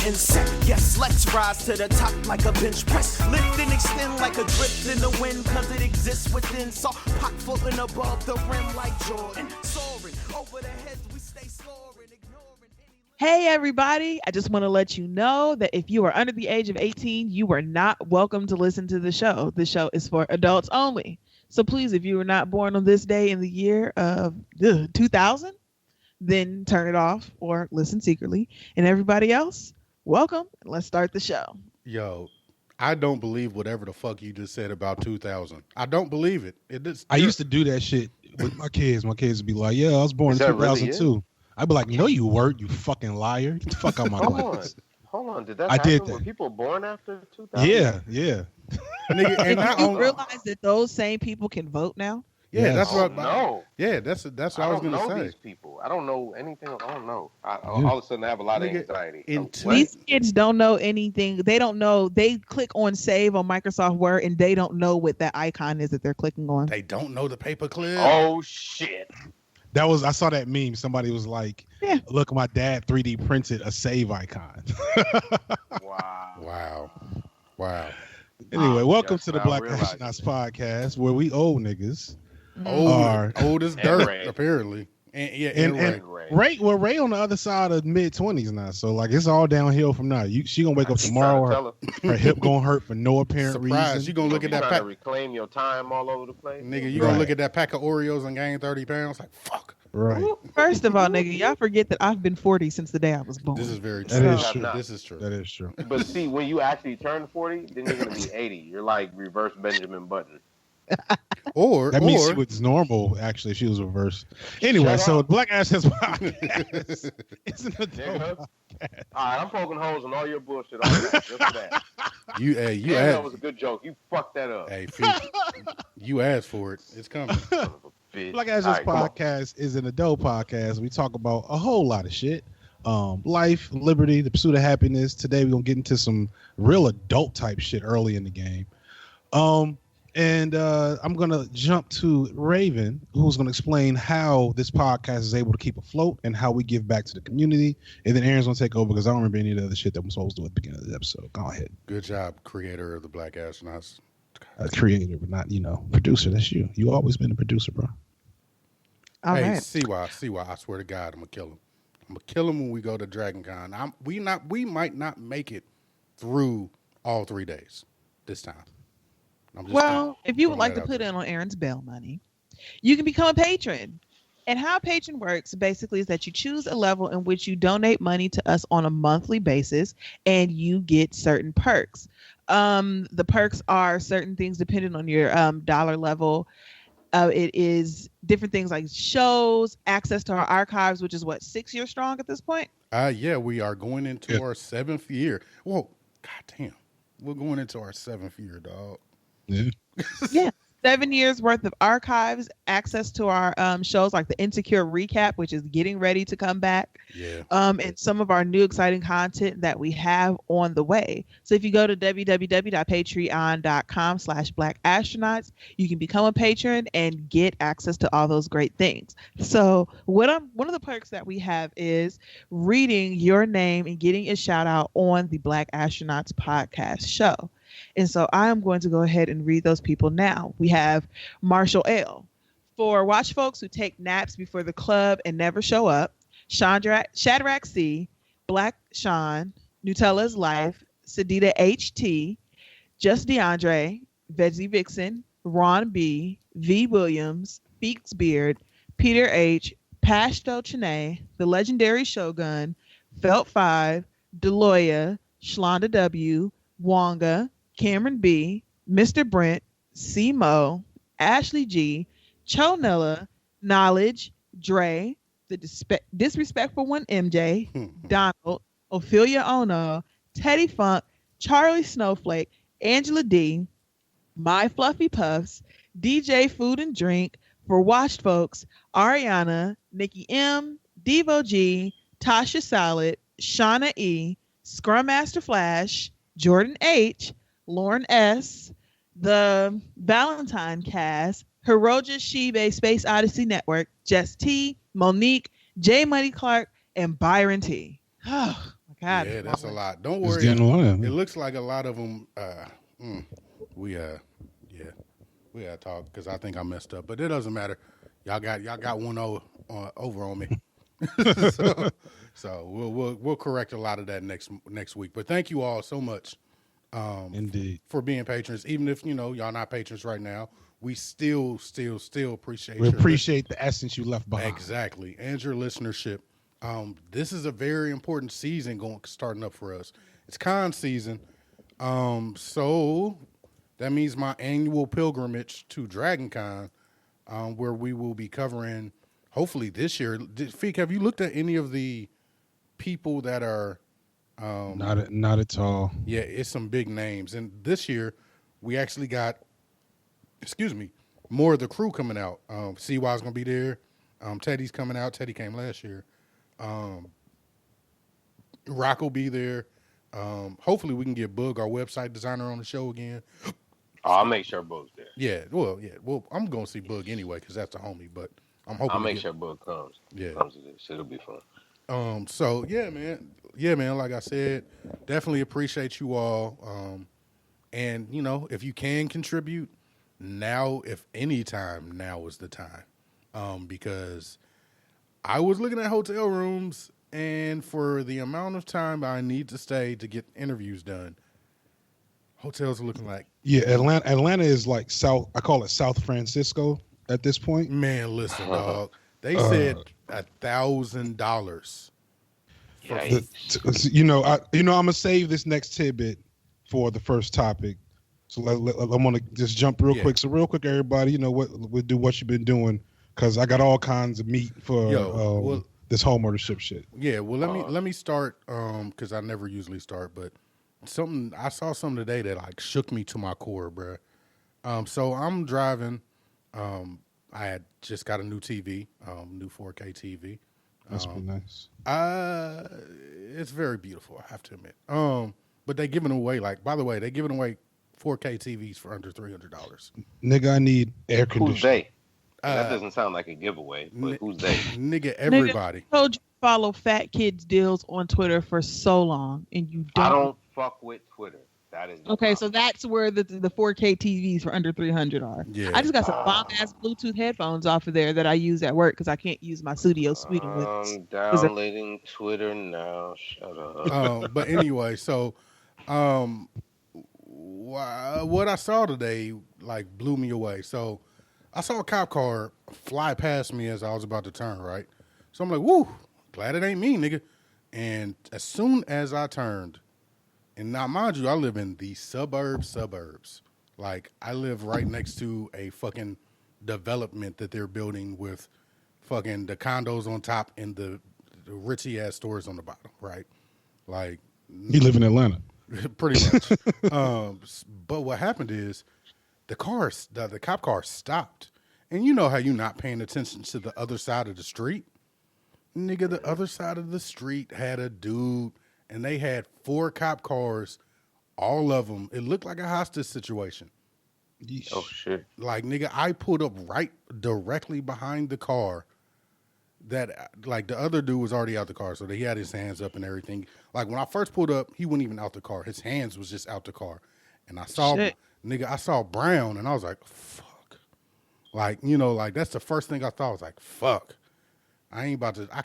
insect. Yes, let's rise to the top like a bench press. Lift and extend like a drift in the wind, cause it exists within. So pot floating above the rim like Jordan. Soaring over the heads, we stay soaring, ignoring any... Hey everybody, I just want to let you know that if you are under the age of 18, you are not welcome to listen to the show. The show is for adults only. So please, if you were not born on this day in the year of 2000, then turn it off or listen secretly. And everybody else, welcome. Let's start the show. Yo, I don't believe whatever the fuck you just said about 2000. I don't believe it. I used to do that shit with my kids. My kids would be like, yeah, I was born in 2002. Really? I'd be like, no, you weren't, you fucking liar. Get the fuck out my class. Hold on. Did that happen? Were people born after 2000? Yeah. Nigga, and Did you realize that those same people can vote now? Yeah, that's what. No. Yeah, that's what I was gonna say. I don't know these people. I don't know anything. I don't know. All of a sudden, I have a lot of anxiety. These kids don't know anything. They don't know. They click on save on Microsoft Word, and they don't know what that icon is that they're clicking on. They don't know the paperclip. Oh shit! I saw that meme. Somebody was like, "Look, my dad 3D printed a save icon." Wow. Anyway, welcome to the Black Astronauts podcast, where we old niggas are old as dirt, apparently. And Ray on the other side of mid-20s now, so like it's all downhill from now. She gonna wake up tomorrow, her hip gonna hurt for no apparent reason. You gonna look at that pack, reclaim your time all over the place, nigga. You gonna look at that pack of Oreos and gain 30 pounds? Like fuck. Right. First of all, nigga, y'all forget that I've been 40 since the day I was born. This is very true. This is true. That is true. But see, when you actually turn 40, then you're gonna be 80. You're like reverse Benjamin Button. Or that means she was normal. Actually, if she was reversed. Anyway, so Black Assets Podcast is an adult podcast. All right, I'm poking holes in all your bullshit. Just for that. That was a good joke. You fucked that up. Hey, you asked for it. It's coming. Black Assets Podcast is an adult podcast. We talk about a whole lot of shit. Life, liberty, the pursuit of happiness. Today we're gonna get into some real adult type shit early in the game. And I'm going to jump to Raven, who's going to explain how this podcast is able to keep afloat and how we give back to the community. And then Aaron's going to take over because I don't remember any of the other shit that I'm supposed to do at the beginning of the episode. Go ahead. Good job, creator of the Black Astronauts. Creator, but not, producer. That's you. You always been a producer, bro. All hey, right. see why. I swear to God, I'm going to kill him. I'm going to kill him when we go to Dragon Con. We might not make it through all 3 days this time. Well, if you would like to put in on Aaron's bail money, you can become a patron. And how patron works basically is that you choose a level in which you donate money to us on a monthly basis and you get certain perks. The perks are certain things depending on your dollar level. It is different things like shows, access to our archives, which is 6 years strong at this point? Yeah, we are going into our 7th year. Whoa, goddamn. We're going into our 7th year, dog. Yeah. 7 years worth of archives, access to our shows like the Insecure Recap, which is getting ready to come back. Yeah. And some of our new exciting content that we have on the way. So if you go to www.patreon.com/blackastronauts, you can become a patron and get access to all those great things. So one of the perks that we have is reading your name and getting a shout out on the Black Astronauts podcast show. And so I am going to go ahead and read those people now. We have Marshall L. For watch folks who take naps before the club and never show up, Shadrach C., Black Sean, Nutella's Life, Sadida H.T., Just DeAndre, Veggie Vixen, Ron B., V. Williams, Feeks Beard, Peter H., Pashto Chene, The Legendary Shogun, Felt 5, Deloya, Shlonda W., Wonga, Cameron B., Mr. Brent, C. Mo, Ashley G., Chonella, Knowledge, Dre, the Disrespectful One MJ, Donald, Ophelia Ono, Teddy Funk, Charlie Snowflake, Angela D., My Fluffy Puffs, DJ Food and Drink, For Watched Folks, Ariana, Nikki M., Devo G., Tasha Salad, Shauna E., Scrum Master Flash, Jordan H., Lauren S., the Valentine Cast, Hiroja Shibe Space Odyssey Network, Jess T., Monique, J. Money Clark, and Byron T. Oh my God, Yeah, that's a lot. Don't It's worry. getting low. It looks like a lot of them. We gotta talk because I think I messed up, but it doesn't matter. Y'all got one over on me. so we'll correct a lot of that next week. But thank you all so much. Indeed. For being patrons, even if y'all not patrons right now, we still appreciate. We appreciate the essence you left behind. Exactly, and your listenership. This is a very important season starting up for us. It's con season, so that means my annual pilgrimage to Dragon Con, where we will be covering. Hopefully this year. Feek, have you looked at any of the people that are? Not at all. Yeah, it's some big names. And this year, we actually got, more of the crew coming out. CY's going to be there. Teddy's coming out. Teddy came last year. Rock will be there. Hopefully, we can get Bug, our website designer, on the show again. I'll make sure Bug's there. Yeah. Well, I'm going to see Bug anyway because that's a homie. But I'm hoping I'll make sure Bug comes. Yeah. Comes to this. It'll be fun. So yeah, man. Like I said, definitely appreciate you all. And if you can contribute now, if any time, now is the time. Because I was looking at hotel rooms, and for the amount of time I need to stay to get interviews done, hotels are looking like Atlanta is like South. I call it South Francisco at this point. Man, listen, dog. They said $1,000. I'm gonna save this next tidbit for the first topic. So I want to just jump real quick. So real quick, everybody, what you've been doing, because I got all kinds of meat for this home ownership shit. Yeah, well, let me start because I never usually start, but I saw something today that like shook me to my core, bruh. So I'm driving. I had just got a new TV, new 4K TV. That's pretty nice. It's very beautiful, I have to admit. But they giving away by the way, they giving away 4K TVs for under $300. Nigga, I need air conditioning. Who's they? That doesn't sound like a giveaway, but who's they? Nigga, everybody. Nigga, I told you to follow Fat Kids Deals on Twitter for so long, and you don't. I don't fuck with Twitter. That is okay. So that's where the 4K TVs for under 300 are. Yeah. I just got some bomb ass Bluetooth headphones off of there that I use at work because I can't use my studio suite with. I'm downloading Twitter now. Shut up. But anyway, so what I saw today blew me away. So I saw a cop car fly past me as I was about to turn, right? So I'm like, woo, glad it ain't me, nigga. And as soon as I turned, and now mind you, I live in the suburbs. Like I live right next to a fucking development that they're building with fucking the condos on top and the ritzy ass stores on the bottom, right? Like you live in Atlanta. Pretty much. But what happened is the cop car stopped. And you know how you not paying attention to the other side of the street? Nigga, the other side of the street had a dude, and they had 4 cop cars, all of them. It looked like a hostage situation. Yeesh. Oh, shit. Like, nigga, I pulled up right directly behind the car that, like, the other dude was already out the car, so he had his hands up and everything. Like, when I first pulled up, he wasn't even out the car. His hands was just out the car. And I saw, I saw brown, and I was like, fuck. Like, that's the first thing I thought. I was like, fuck. I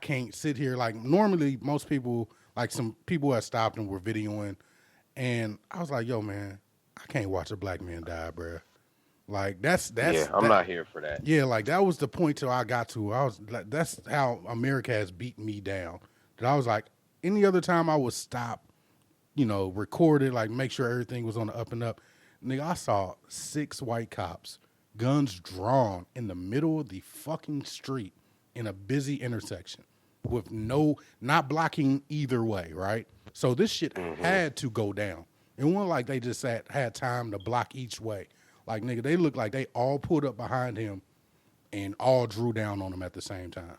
can't sit here. Like, normally, most people, like, some people had stopped and were videoing, and I was like, yo, man, I can't watch a black man die, bruh. Like, that's I'm not here for that. Yeah, like, that was the point till I got to. I was like, that's how America has beaten me down. That I was like, any other time I would stop, record it, like, make sure everything was on the up and up. Nigga, I saw 6 white cops, guns drawn, in the middle of the fucking street in a busy intersection with not blocking either way, right? So this shit had to go down. It wasn't like they just had time to block each way. Like, nigga, they looked like they all pulled up behind him and all drew down on him at the same time.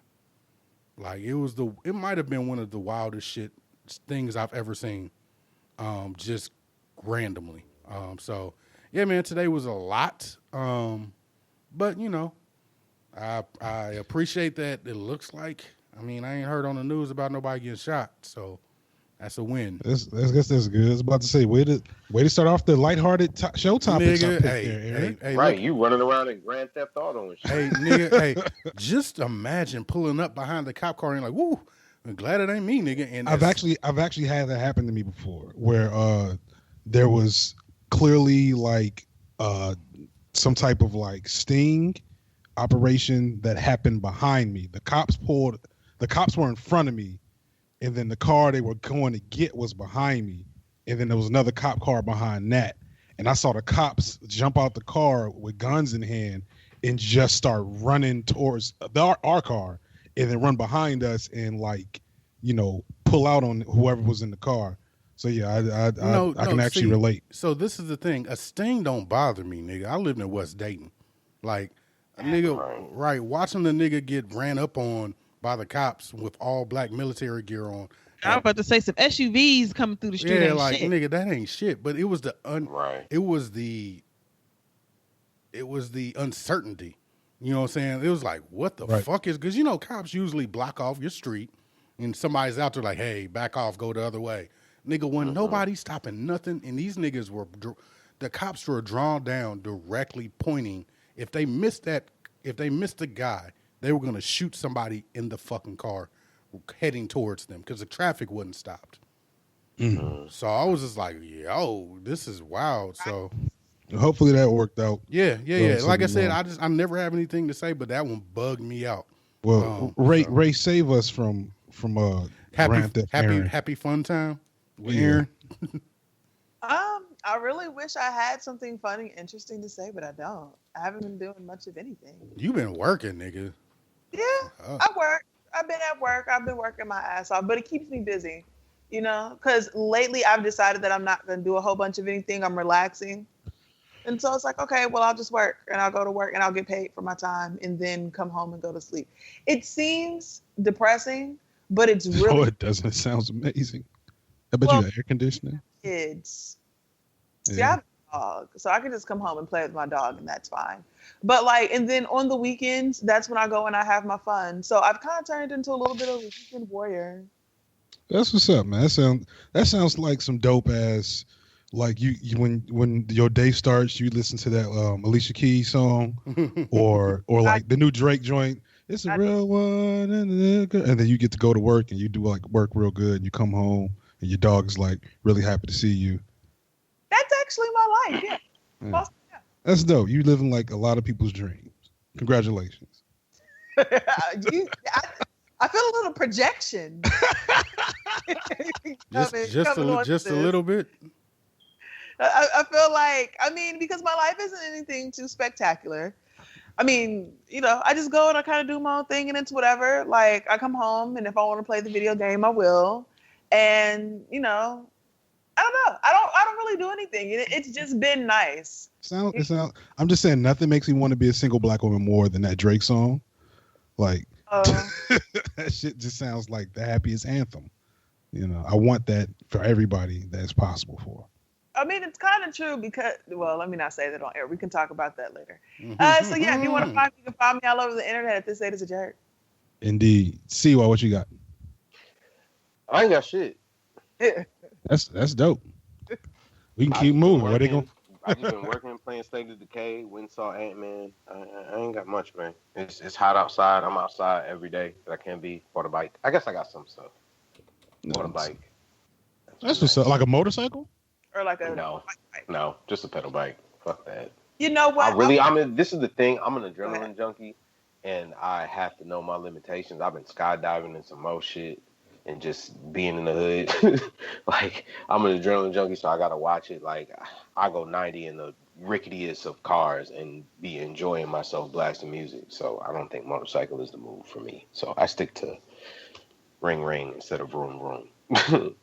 Like, it might have been one of the wildest things I've ever seen, just randomly. So, yeah, man, today was a lot. But, I appreciate that it looks like, I ain't heard on the news about nobody getting shot. So, That's a win. I guess that's good. I was about to say, way to start off the lighthearted show topics. Nigga, Aaron. Right, look, you running around in Grand Theft Auto and shit. hey, nigga, hey, just imagine pulling up behind the cop car and like, woo, I'm glad it ain't me, nigga. And I've actually had that happen to me before, where there was clearly like some type of like sting operation that happened behind me. The cops were in front of me, and then the car they were going to get was behind me, and then there was another cop car behind that, and I saw the cops jump out the car with guns in hand and just start running towards our car, and then run behind us and like, you know, pull out on whoever was in the car. So yeah, I can actually relate. So this is the thing. A sting don't bother me, nigga. I lived in West Dayton. Like, a nigga, right, watching the nigga get ran up on by the cops with all black military gear on. I was about to say some SUVs coming through the street. Yeah, like, shit. Nigga, that ain't shit. But it was the it was the uncertainty. You know what I'm saying? It was like, what the fuck is, because you know cops usually block off your street and somebody's out there like, hey, back off, go the other way. Nigga, when nobody stopping nothing, and these niggas the cops were drawn down directly pointing. If they missed the guy, they were gonna shoot somebody in the fucking car heading towards them because the traffic wasn't stopped. Mm-hmm. So I was just like, yo, this is wild. So hopefully that worked out. Yeah. Like I said, I never have anything to say, but that one bugged me out. Well, Ray, save us from happy fun time with Aaron. I really wish I had something funny, interesting to say, but I don't. I haven't been doing much of anything. You been working, nigga. Yeah, I work. I've been at work. I've been working my ass off, but it keeps me busy, you know, because lately I've decided that I'm not going to do a whole bunch of anything. I'm relaxing. And so it's like, okay, well, I'll just work and I'll go to work and I'll get paid for my time and then come home and go to sleep. It seems depressing, but it's really. No, it doesn't. It sounds amazing. I bet you got air conditioning. Kids. See, I have a dog, so I can just come home and play with my dog and that's fine. But like, and then on the weekends, that's when I go and I have my fun. So I've kind of turned into a little bit of a weekend warrior. That's what's up, man. That sounds like some dope ass. Like you when your day starts, you listen to that Alicia Keys song, or like the new Drake joint. It's a real one, and then you get to go to work and you do like work real good. And you come home and your dog is like really happy to see you. That's actually my life. Yeah. Yeah. That's dope. You living like a lot of people's dreams. Congratulations. I feel a little projection. just a little bit. I feel like, I mean, because my life isn't anything too spectacular. I mean, you know, I just go and I kind of do my own thing and it's whatever. Like, I come home and if I want to play the video game, I will. And, you know, I don't know. I don't really do anything. It's just been nice. I'm just saying nothing makes me want to be a single black woman more than that Drake song. Like, that shit just sounds like the happiest anthem. You know, I want that for everybody that's possible for. I mean, it's kind of true because, well, let me not say that on air. We can talk about that later. So yeah, if you want to find me, you can find me all over the internet at This Eight Is a Jerk. Indeed. Siwa, what you got? I ain't got shit. That's dope. We can keep moving. Where they going? I've just been working, playing State of Decay, went and saw Ant-Man. I ain't got much, man. It's hot outside. I'm outside every day that I can be. Bought a bike. I guess I got some stuff. Bought a bike. That's what's up. Like a motorcycle? Or like a no, just a pedal bike. Fuck that. You know what? This is the thing. I'm an adrenaline junkie, and I have to know my limitations. I've been skydiving and some more shit, and just being in the hood. Like, I'm an adrenaline junkie, so I gotta watch it. Like, I go 90 in the ricketiest of cars and be enjoying myself blasting music. So I don't think motorcycle is the move for me. So I stick to ring ring instead of vroom vroom.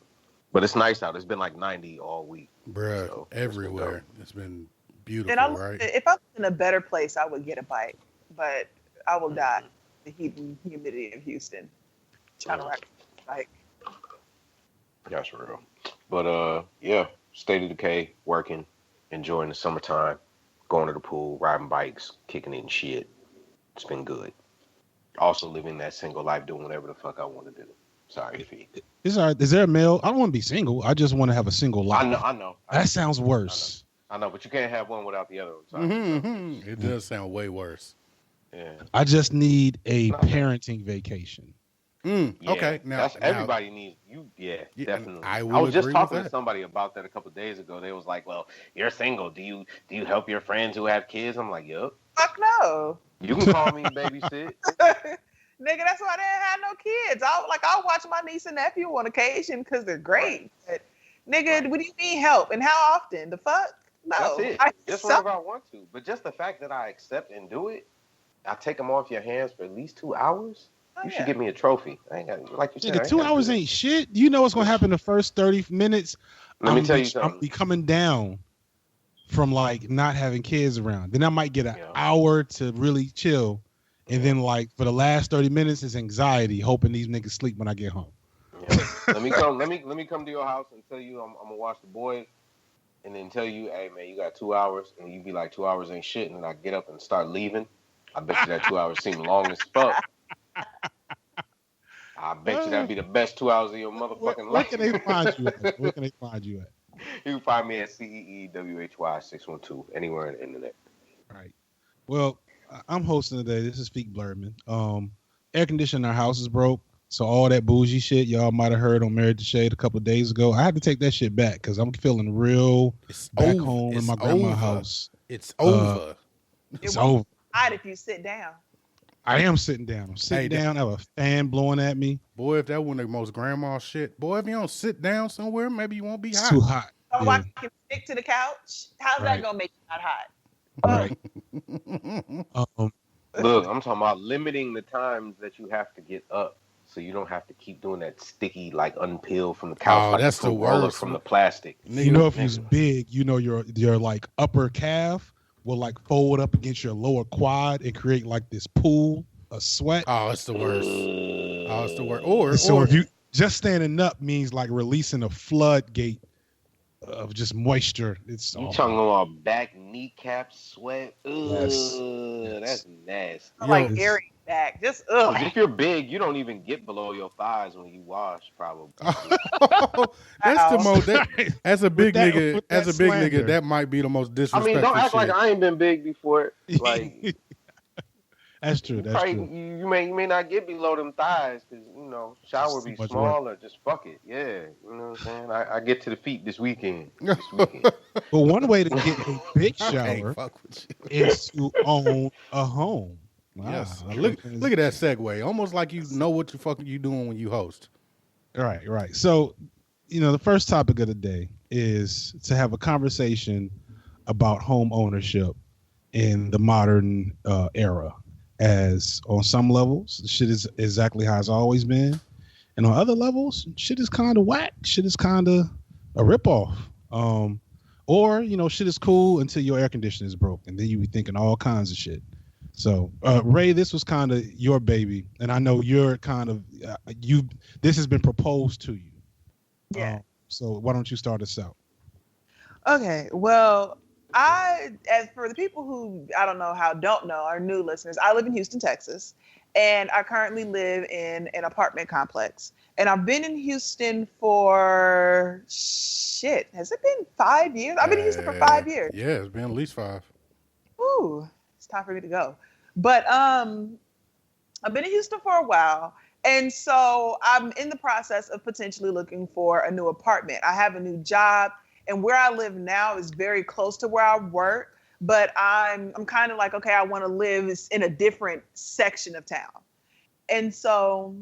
But it's nice out. It's been like 90 all week. Bruh, so everywhere. It's been beautiful, and right? If I was in a better place, I would get a bike. But I will die in the heat and humidity of Houston. Trying to ride a bike. That's real. But yeah, State of Decay, working, enjoying the summertime, going to the pool, riding bikes, kicking it and shit. It's been good. Also living that single life, doing whatever the fuck I want to do. Sorry, Fee. Is there a male? I don't want to be single. I just want to have a single life. I know. That sounds worse. I know, but you can't have one without the other one. Mm-hmm. It does sound way worse. Yeah. I just need a parenting vacation. Yeah, okay, now everybody needs you. Yeah, definitely. I was just talking to to somebody about that a couple of days ago. They was like, "Well, you're single. Do you help your friends who have kids?" I'm like, "Yup." Fuck no. You can call me babysit. Nigga, that's why I didn't have no kids. I'll watch my niece and nephew on occasion because they're great. But nigga, what do you mean help? And how often? The fuck? No. That's it. Just whenever I want to. But just the fact that I accept and do it, I take them off your hands for at least 2 hours. You should give me a trophy. I ain't got, like you said. Nigga, 2 hours ain't shit. You know what's gonna happen the first 30 minutes. Let me tell you something. I'm be coming down from like not having kids around. Then I might get an hour to really chill. And then, like, for the last 30 minutes, is anxiety, hoping these niggas sleep when I get home. Yeah. Let me come to your house and tell you I'm gonna watch the boys, and then tell you, hey man, you got 2 hours, and you be like 2 hours ain't shit, and then I get up and start leaving. I bet you that 2 hours seem long as fuck. I bet you that'd be the best 2 hours of your motherfucking life. Where can they find you at? Where can they find you at? You can find me at CEEWHY612 anywhere on the internet. Right. Well, I'm hosting today. This is Feek Blurman. Air conditioning in our house is broke. So all that bougie shit y'all might have heard on Married to Shade a couple of days ago, I had to take that shit back because I'm feeling real back home in my grandma's house. It's over. It's over. Hot if you sit down. I am sitting down. I'm sitting down. I have a fan blowing at me. Boy, if that wasn't the most grandma shit. Boy, if you don't sit down somewhere, maybe you won't be hot. It's too hot. Oh, I can stick to the couch. How's that gonna make you not hot? Right. Look, I'm talking about limiting the times that you have to get up, so you don't have to keep doing that sticky, like unpeel from the couch. Oh, like that's the worst. From the plastic. You know, if you're big, you know your like upper calf will like fold up against your lower quad and create like this pool of sweat. Oh, it's the worst. Oh, it's the worst. Or if you just standing up means like releasing a floodgate of just moisture. It's you talking about back kneecap sweat. Yes. That's nasty. Like airy back. Just if you're big, you don't even get below your thighs when you wash, probably. That's the most. As a big nigga, that might be the most disrespectful. I mean, don't act shit. like I ain't been big before. Like that's true. That's true. You may not get below them thighs because shower be small or just fuck it. Yeah, you know what I'm saying. I get to the feet this weekend. But one way to get a big shower is to own a home. Wow. Yes. Look at that segue. Almost like you know what the fuck you doing when you host. Right. So, the first topic of the day is to have a conversation about home ownership in the modern era. As on some levels, shit is exactly how it's always been. And on other levels, shit is kind of whack. Shit is kind of a ripoff. Or, shit is cool until your air conditioner is broken. Then you be thinking all kinds of shit. So, Ray, this was kind of your baby, and I know you're kind of this has been proposed to you. Yeah. So why don't you start us out? Okay. Well, as for the people who don't know, are new listeners, I live in Houston, Texas, and I currently live in an apartment complex. And I've been in Houston for has it been 5 years? I've been in Houston for 5 years. Yeah, it's been at least 5. Ooh, it's time for me to go. But I've been in Houston for a while, and so I'm in the process of potentially looking for a new apartment. I have a new job, and where I live now is very close to where I work, but I'm kind of like, okay, I want to live in a different section of town. And so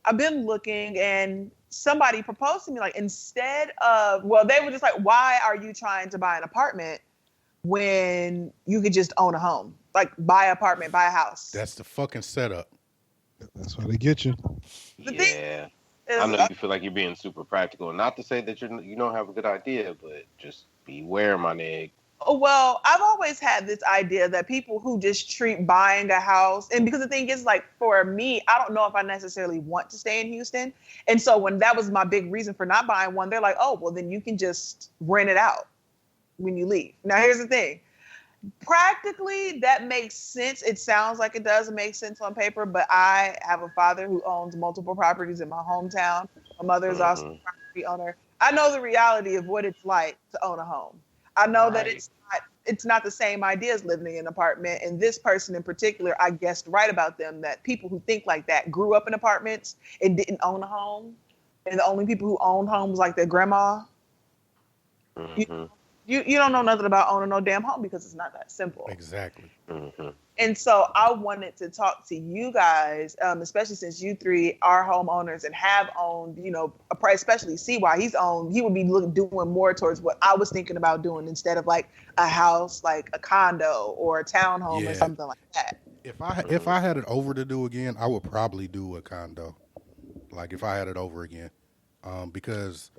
I've been looking, and somebody proposed to me, like, instead of, they were just like, why are you trying to buy an apartment when you could just own a home? Like, buy an apartment, buy a house. That's the fucking setup. That's why they get you. I know you feel like you're being super practical. Not to say that you don't have a good idea, but just beware, my nigga. Well, I've always had this idea that people who just treat buying a house, and because the thing is, like, for me, I don't know if I necessarily want to stay in Houston. And so when that was my big reason for not buying one, they're like, oh, well, then you can just rent it out when you leave. Now, here's the thing. Practically, that makes sense. It sounds like it doesn't make sense on paper, but I have a father who owns multiple properties in my hometown. My mother is also a property owner. I know the reality of what it's like to own a home. I know that it's not the same idea as living in an apartment. And this person in particular, I guessed right about them, that people who think like that grew up in apartments and didn't own a home. And the only people who owned homes like their grandma. You don't know nothing about owning no damn home because it's not that simple. Exactly. And so I wanted to talk to you guys, especially since you three are homeowners and have owned, especially CY, he would be doing more towards what I was thinking about doing instead of like a house, like a condo or a townhome or something like that. If I had it over to do again, I would probably do a condo. Like if I had it over again, because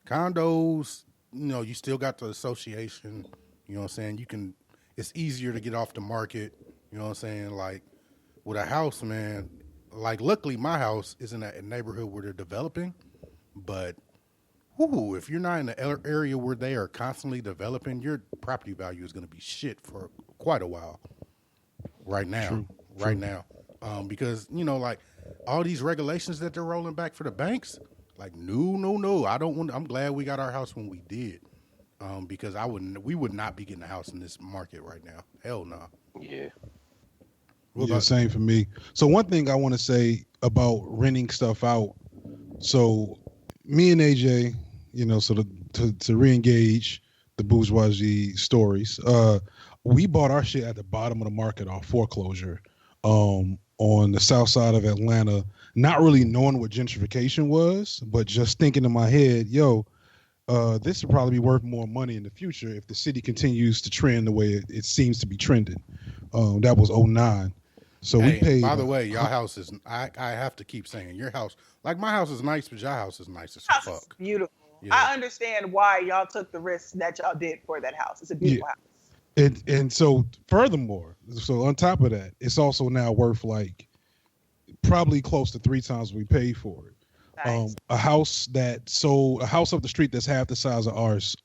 condos, you still got the association. You know what I'm saying? It's easier to get off the market. You know what I'm saying? Like with a house, man, like luckily my house is in a neighborhood where they're developing, but if you're not in the area where they are constantly developing, your property value is going to be shit for quite a while right now. True. Now. Because, like all these regulations that they're rolling back for the banks, like, no. I'm glad we got our house when we did. Because we would not be getting a house in this market right now. Hell no. Yeah. Same for me. So one thing I want to say about renting stuff out. So me and AJ, so to re-engage the bourgeoisie stories, we bought our shit at the bottom of the market off foreclosure, on the south side of Atlanta, not really knowing what gentrification was, but just thinking in my head, this would probably be worth more money in the future if the city continues to trend the way it seems to be trending. That was 2009. So we paid. By the way, your house is, I have to keep saying, your house, like my house is nice, but your house is nice as fuck. It's beautiful. Yeah. I understand why y'all took the risks that y'all did for that house. It's a beautiful house. And so furthermore, so on top of that, it's also now worth like probably close to 3 times we paid for it. Nice. A house up the street that's half the size of ours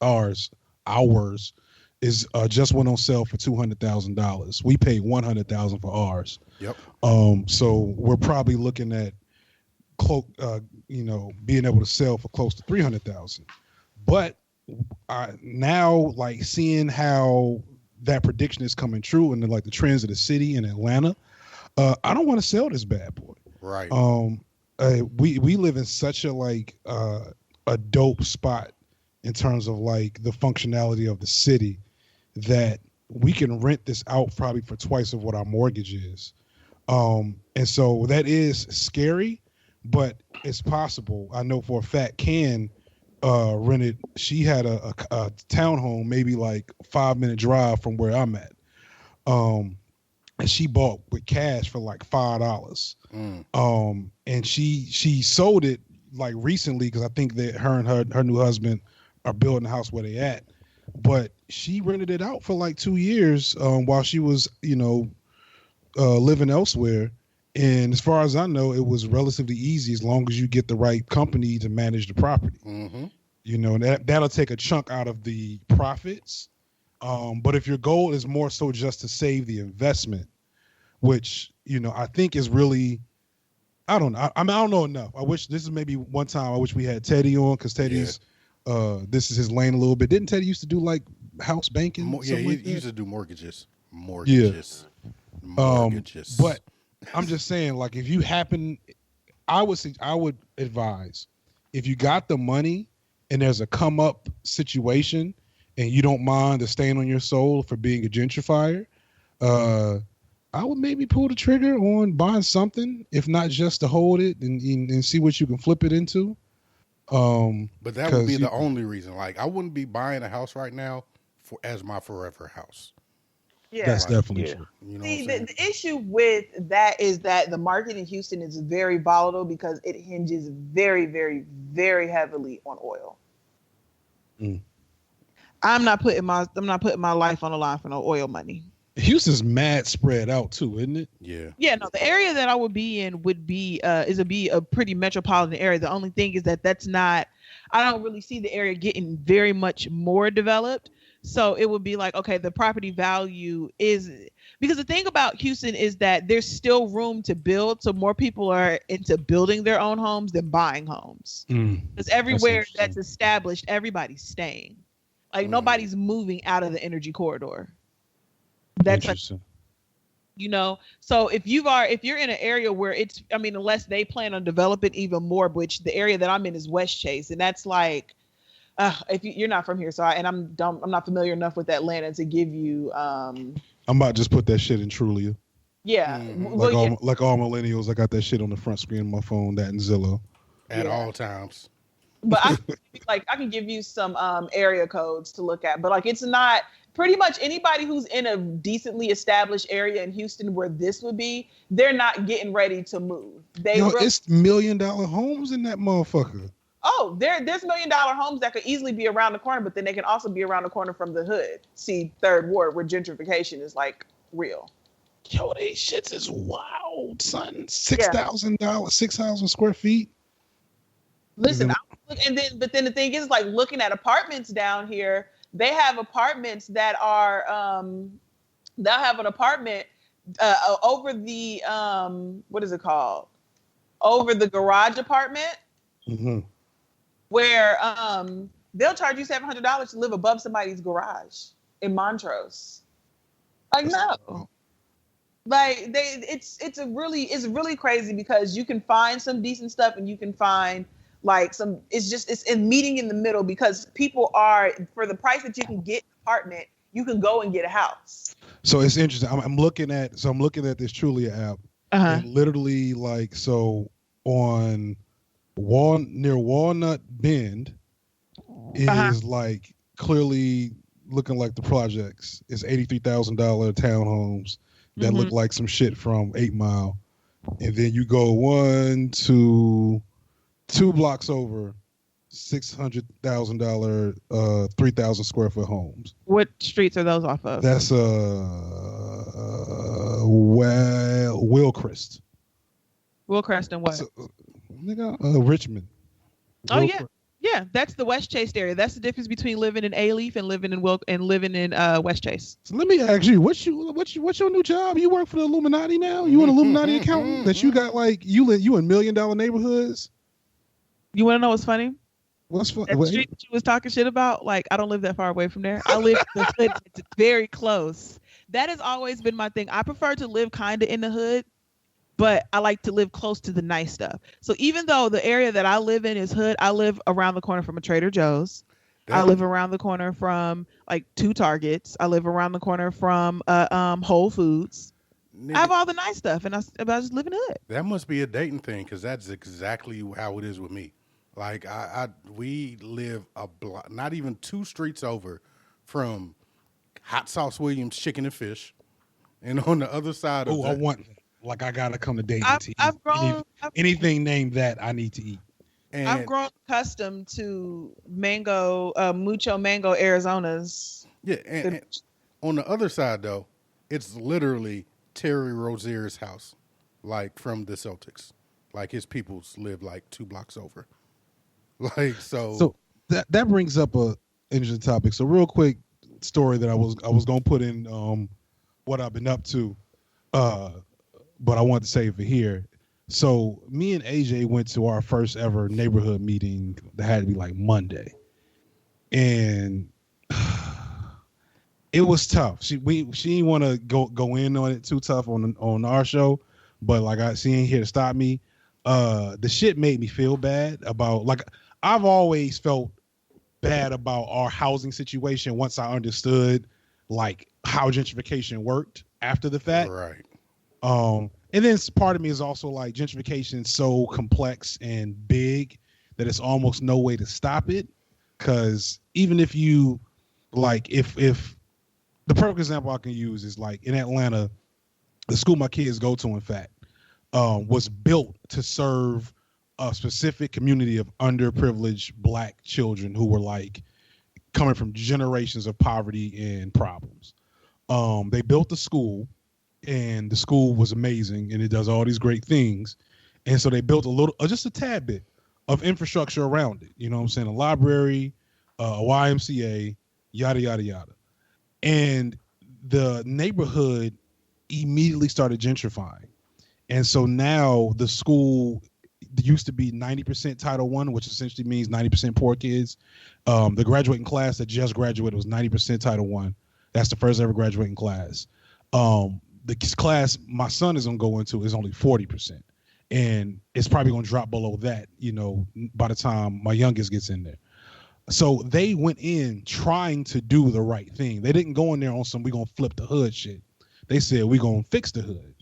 is just went on sale for $200,000. We paid $100,000 for ours. Yep. So we're probably looking at being able to sell for close to $300,000. But now, like seeing how that prediction is coming true and the trends of the city in Atlanta, I don't want to sell this bad boy. Right. We live in such a dope spot in terms of like the functionality of the city that we can rent this out probably for twice of what our mortgage is. And so that is scary, but it's possible. I know for a fact Can rented, she had a townhome, maybe like 5-minute drive from where I'm at. And she bought with cash for like $5. And she sold it like recently because I think that her and her new husband are building a house where they at. But she rented it out for like 2 years while she was, living elsewhere. And as far as I know, it was relatively easy as long as you get the right company to manage the property. That'll take a chunk out of the profits. But if your goal is more so just to save the investment, which, I think is really, I don't know. I don't know enough. I wish this is maybe one time I wish we had Teddy on because Teddy's, this is his lane a little bit. Didn't Teddy used to do like house banking? He used to do mortgages. Mortgages. But I'm just saying, like, if you happen, I would advise if you got the money and there's a come up situation and you don't mind the stain on your soul for being a gentrifier, I would maybe pull the trigger on buying something, if not just to hold it and see what you can flip it into. But that would be the only reason. Like, I wouldn't be buying a house right now as my forever house. Yeah, that's definitely true. The issue with that is that the market in Houston is very volatile because it hinges very, very, very heavily on oil. I'm not putting my life on the line for no oil money. Houston's mad spread out too, isn't it? Yeah. Yeah, no, the area that I would be in would be a pretty metropolitan area. The only thing is that I don't really see the area getting very much more developed. So it would be like, okay, the property value is, because the thing about Houston is that there's still room to build. So more people are into building their own homes than buying homes. Because everywhere that's established, everybody's staying. Like nobody's moving out of the energy corridor. That's interesting. Like, so if you're in an area where it's, I mean, unless they plan on developing even more, which the area that I'm in is West Chase, and that's like, if you're not from here, so I'm not familiar enough with Atlanta to give you. I'm about to just put that shit in Trulia. Yeah, like all millennials, I got that shit on the front screen of my phone, that and Zillow, at all times. But I can give you some area codes to look at, but like it's not. Pretty much anybody who's in a decently established area in Houston where this would be, they're not getting ready to move. It's $1 million homes in that motherfucker. Oh, there's $1 million homes that could easily be around the corner, but then they can also be around the corner from the hood. See, Third Ward, where gentrification is like real. Yo, these shits is wild, son. $6,000, 6,000 square feet. Listen, but then the thing is, like, looking at apartments down here, they have apartments that are they'll have an apartment over the what is it called? Over the garage apartment. Mm-hmm. Where they'll charge you $700 to live above somebody's garage in Montrose. Like, no. Like it's really crazy because you can find some decent stuff and you can find like it's in meeting in the middle, because people are, for the price that you can get an apartment, you can go and get a house. So it's interesting. I'm looking at this Trulia app. And literally, like, so on near Walnut Bend is like clearly looking like the projects. It's $83,000 townhomes that look like some shit from 8 Mile. And then you go 2 blocks over, $600,000, 3,000 square foot homes. What streets are those off of? That's Willcrest. Willcrest and what? Richmond. Oh yeah, that's the West Chase area. That's the difference between living in A-Leaf and living in West Chase. So let me ask you, what's your new job? You work for the Illuminati now? You an Illuminati accountant that you got like you in $1 million neighborhoods? You want to know what's funny? What's funny? That street that you was talking shit about, like, I don't live that far away from there. I live in the hood. It's very close. That has always been my thing. I prefer to live kind of in the hood, but I like to live close to the nice stuff. So even though the area that I live in is hood, I live around the corner from a Trader Joe's. I live around the corner from like 2 Targets. I live around the corner from Whole Foods. Nigga, I have all the nice stuff, and I just live in the hood. That must be a Dayton thing, because that's exactly how it is with me. Like we live a block, not even 2 streets over from Hot Sauce Williams Chicken and Fish, and on the other side of I gotta come to Dayton to eat. Anything named that, I need to eat. And I've grown accustomed to mucho mango Arizonas. Yeah, and on the other side though, it's literally Terry Rozier's house, like from the Celtics. Like his peoples live like 2 blocks over. Like so that brings up a interesting topic. So real quick story that I was gonna put in what I've been up to, but I want to save it here. So me and AJ went to our first ever neighborhood meeting that had to be like Monday, and it was tough. She didn't want to go in on it too tough on our show, but she ain't here to stop me. The shit made me feel bad about, like, I've always felt bad about our housing situation once I understood like how gentrification worked after the fact. Right. And then part of me is also like, gentrification is so complex and big that it's almost no way to stop it. Cause even if you like, if the perfect example I can use is like in Atlanta, the school my kids go to, in fact, was built to serve a specific community of underprivileged Black children who were like coming from generations of poverty and problems. They built the school, and the school was amazing, and it does all these great things. And so they built just a tad bit of infrastructure around it. You know what I'm saying? A library, a YMCA, yada yada yada, and the neighborhood immediately started gentrifying. And so now the school used to be 90% Title I, which essentially means 90% poor kids. The graduating class that just graduated was 90% Title I. That's the first ever graduating class. The class my son is going to go into is only 40%. And it's probably going to drop below that, by the time my youngest gets in there. So they went in trying to do the right thing. They didn't go in there on some we going to flip the hood shit. They said we going to fix the hood.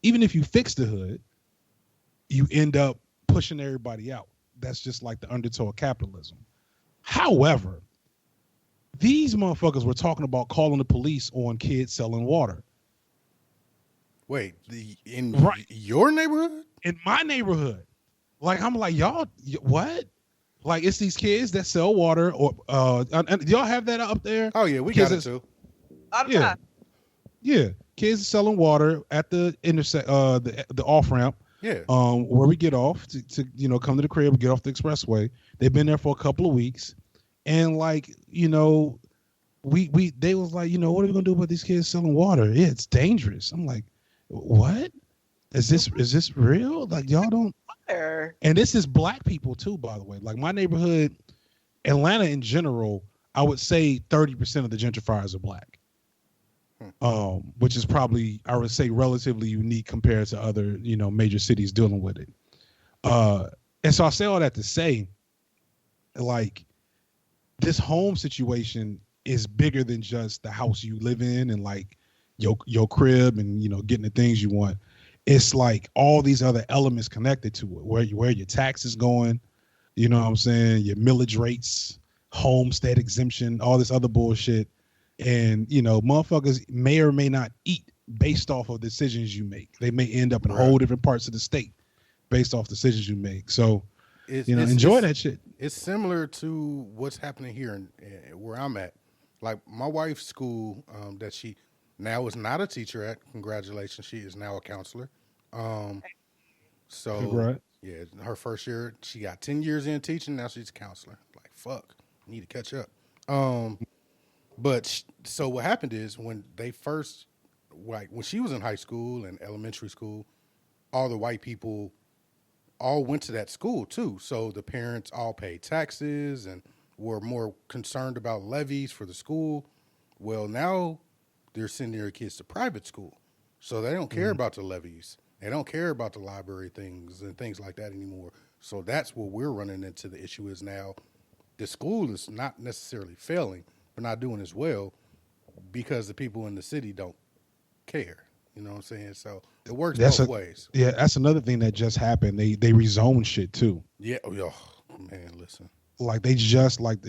Even if you fix the hood, you end up pushing everybody out. That's just like the undertow of capitalism. However, these motherfuckers were talking about calling the police on kids selling water. Wait, your neighborhood? In my neighborhood. Like, I'm like, y'all, what? Like, it's these kids that sell water, or do y'all have that up there? Oh yeah, we got it too. Yeah, kids selling water at the the off ramp. Yeah. Where we get off to come to the crib, get off the expressway. They've been there for a couple of weeks, and like they was like, what are we gonna do about these kids selling water? Yeah, it's dangerous. I'm like, what? Is this real? Like, y'all don't. And this is black people too, by the way. Like, my neighborhood, Atlanta in general, I would say 30% of the gentrifiers are black. Which is probably, I would say, relatively unique compared to other, major cities dealing with it. And so I say all that to say, like, this home situation is bigger than just the house you live in and like your crib and, getting the things you want. It's like all these other elements connected to it, where your taxes going, you know what I'm saying? Your millage rates, homestead exemption, all this other bullshit. And, motherfuckers may or may not eat based off of decisions you make. They may end up in whole different parts of the state based off decisions you make. So, enjoy that shit. It's similar to what's happening here where I'm at. Like, my wife's school that she now is not a teacher at. Congratulations. She is now a counselor. Congrats. Yeah, her first year, she got 10 years in teaching. Now she's a counselor. Like, fuck, need to catch up. But so what happened is when they first, like when she was in high school and elementary school, all the white people all went to that school too. So the parents all paid taxes and were more concerned about levies for the school. Well, now they're sending their kids to private school. So they don't care about the levies. They don't care about the library things and things like that anymore. So that's what we're running into. The issue is now the school is not necessarily failing, but not doing as well because the people in the city don't care. You know what I'm saying? So it works both ways. Yeah, that's another thing that just happened. They rezoned shit too. Yeah. Oh, man, listen. Like they just like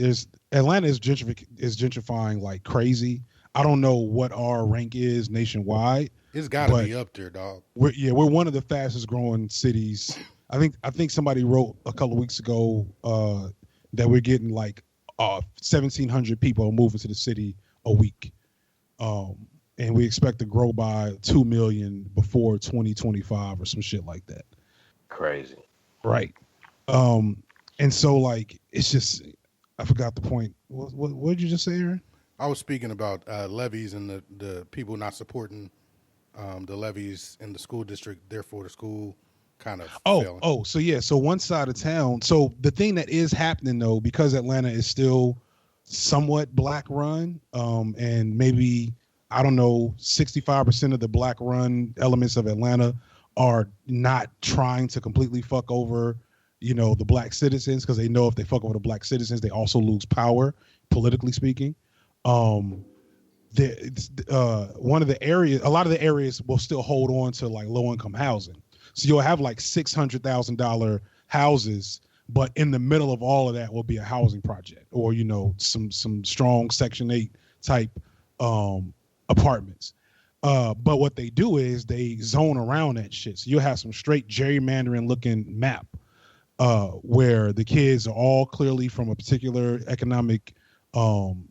Atlanta is gentrifying like crazy. I don't know what our rank is nationwide. It's got to be up there, dog. We're one of the fastest growing cities. I think somebody wrote a couple of weeks ago that we're getting like 1,700 people moving to the city a week, and we expect to grow by 2 million before 2025 or some shit like that. Crazy, right? And so like it's just I forgot the point. What did you just say, Aaron? I was speaking about levies and the people not supporting the levies in the school district. Therefore, the school kind of failing. So one side of town. So the thing that is happening though, because Atlanta is still somewhat black run, and maybe 65% of the black run elements of Atlanta are not trying to completely fuck over the black citizens, because they know if they fuck over the black citizens, they also lose power, politically speaking. A lot of the areas will still hold on to like low income housing. So you'll have like $600,000 houses, but in the middle of all of that will be a housing project or, some strong Section 8 type apartments. But what they do is they zone around that shit. So you'll have some straight gerrymandering looking map where the kids are all clearly from a particular economic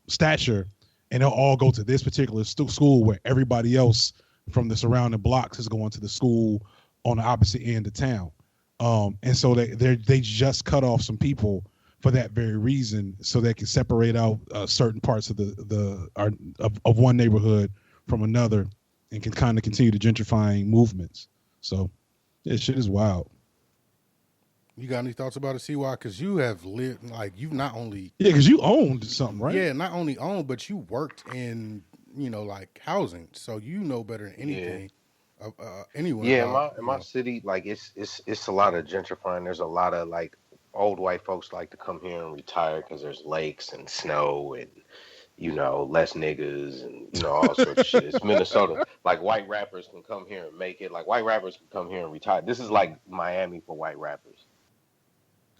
stature, and they'll all go to this particular school where everybody else from the surrounding blocks is going to the school on the opposite end of town. And so they just cut off some people for that very reason, so they can separate out certain parts of of one neighborhood from another, and can kind of continue the gentrifying movements. So, yeah, shit is wild. You got any thoughts about it, CY? Because you have lived, like, you've not only... Yeah, because you owned something, right? Yeah, not only owned, but you worked in, like, housing. So you know better than anything. Anyone. Yeah, in my city, like, it's a lot of gentrifying. There's a lot of, like, old white folks like to come here and retire because there's lakes and snow and, less niggas and, all sorts of shit. It's Minnesota. Like, white rappers can come here and make it. Like, white rappers can come here and retire. This is like Miami for white rappers.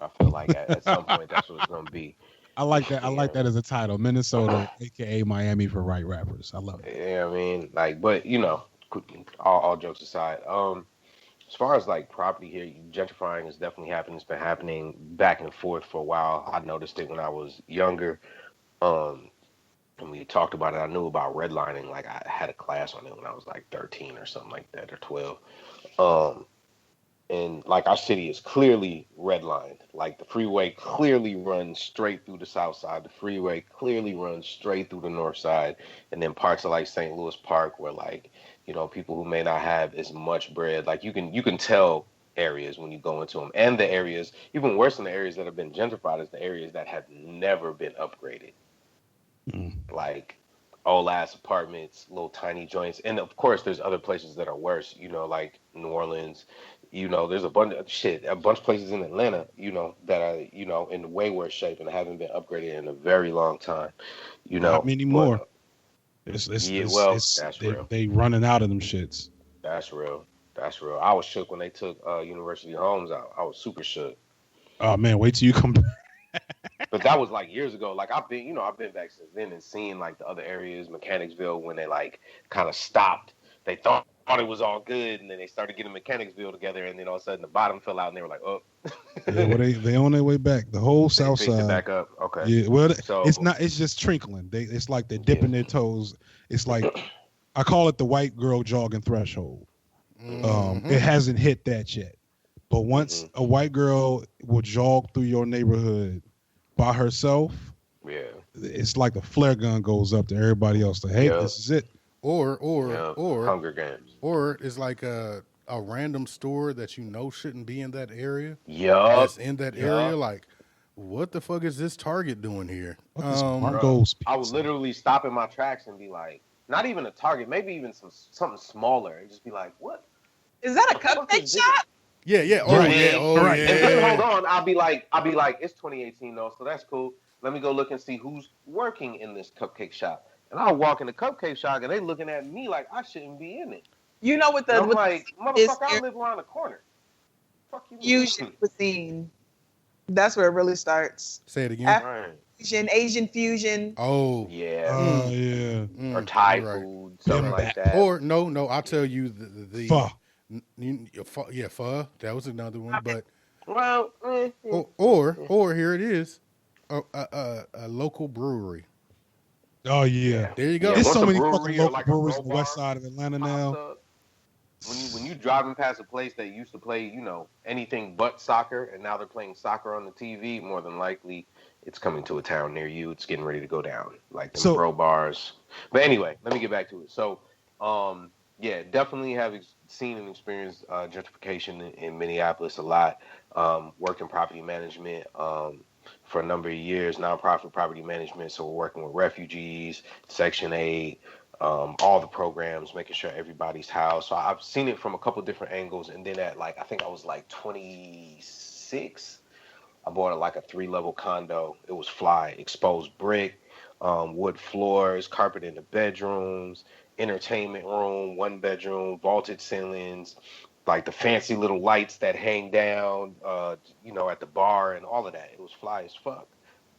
I feel like at some point that's what it's gonna be. I like that. I like that as a title, Minnesota, aka Miami for white rappers. I love it. Yeah, I mean, like, but all jokes aside, as far as like property here, gentrifying is definitely happening. It's been happening back and forth for a while. I noticed it when I was younger, and we talked about it. I knew about redlining. Like, I had a class on it when I was like 13 or something like that, or 12. And like, our city is clearly redlined. Like, the freeway clearly runs straight through the south side. The freeway clearly runs straight through the north side. And then parts of like St. Louis Park where, like, people who may not have as much bread, like, you can tell areas when you go into them. And the areas, even worse than the areas that have been gentrified, is the areas that have never been upgraded. Like, old ass apartments, little tiny joints. And of course there's other places that are worse, like New Orleans. There's a bunch of places in Atlanta, that are, in way worse shape and haven't been upgraded in a very long time. Not many more. That's real. They running out of them shits. That's real. I was shook when they took University Homes out. I was super shook. Oh man, wait till you come back. But that was like years ago. Like, I've been back since then and seen like the other areas, Mechanicsville, when they like kind of stopped. They thought it was all good, and then they started getting Mechanicsville together, and then all of a sudden the bottom fell out, and they were like, oh. Yeah, well, they on their way back. The whole south side. It back up. Okay. Yeah, well, it's not. It's just trickling. It's like they're dipping their toes. It's like, I call it the white girl jogging threshold. It hasn't hit that yet, but once a white girl will jog through your neighborhood by herself, it's like the flare gun goes up to everybody else. Like, hey, this is it. Or Hunger Games. Or it's like a random store that shouldn't be in that area. Yeah. That's in that area. Like, what the fuck is this Target doing here? I would literally stop in my tracks and be like, not even a Target, maybe even something smaller, and just be like, what? Is that a cupcake shop? Yeah. Oh, yeah. Oh, right. yeah. And then, hold on. I'll be like, it's 2018 though, so that's cool. Let me go look and see who's working in this cupcake shop. And I'll walk in the cupcake shop, and they looking at me like I shouldn't be in it. You know what I'm like, motherfucker, I live around the corner. Fuck you. Fusion cuisine. That's where it really starts. Say it again. Fusion, Asian fusion. Oh yeah. Oh yeah. Or Thai food, something like that. Or no, I'll tell you the pho. Yeah, pho. That was another one, but or here it is, a local brewery. Oh yeah, there you go. There's so many fucking local breweries on the west side of Atlanta now. When you driving past a place that used to play, anything but soccer, and now they're playing soccer on the TV, more than likely it's coming to a town near you. It's getting ready to go down, like the bro bars. But anyway, let me get back to it. So, definitely have seen and experienced gentrification in Minneapolis a lot. Worked in property management for a number of years, nonprofit property management. So we're working with refugees, Section 8, all the programs, making sure everybody's housed. So I've seen it from a couple different angles. And then at I think I was like 26, I bought a 3-level condo. It was fly, exposed brick, wood floors, carpet in the bedrooms, entertainment room, 1 bedroom, vaulted ceilings, like the fancy little lights that hang down, at the bar and all of that. It was fly as fuck.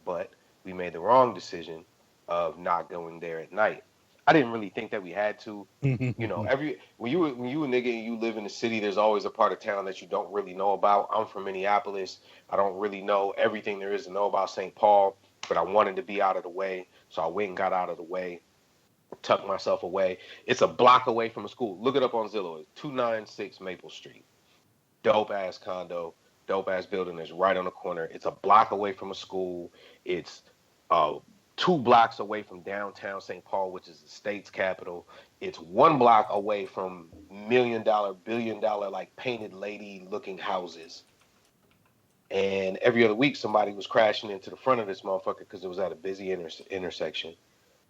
But we made the wrong decision of not going there at night. I didn't really think that we had to. When you a nigga and you live in the city, there's always a part of town that you don't really know about. I'm from Minneapolis. I don't really know everything there is to know about St. Paul, but I wanted to be out of the way, so I went and got out of the way, tucked myself away. It's a block away from a school. Look it up on Zillow. It's 296 Maple Street. Dope ass condo. dope ass building that's right on the corner. It's a block away from a school. It's 2 blocks away from downtown St. Paul, which is the state's capital. It's 1 block away from $1 million, $1 billion, like painted lady looking houses. And every other week, somebody was crashing into the front of this motherfucker because it was at a busy intersection.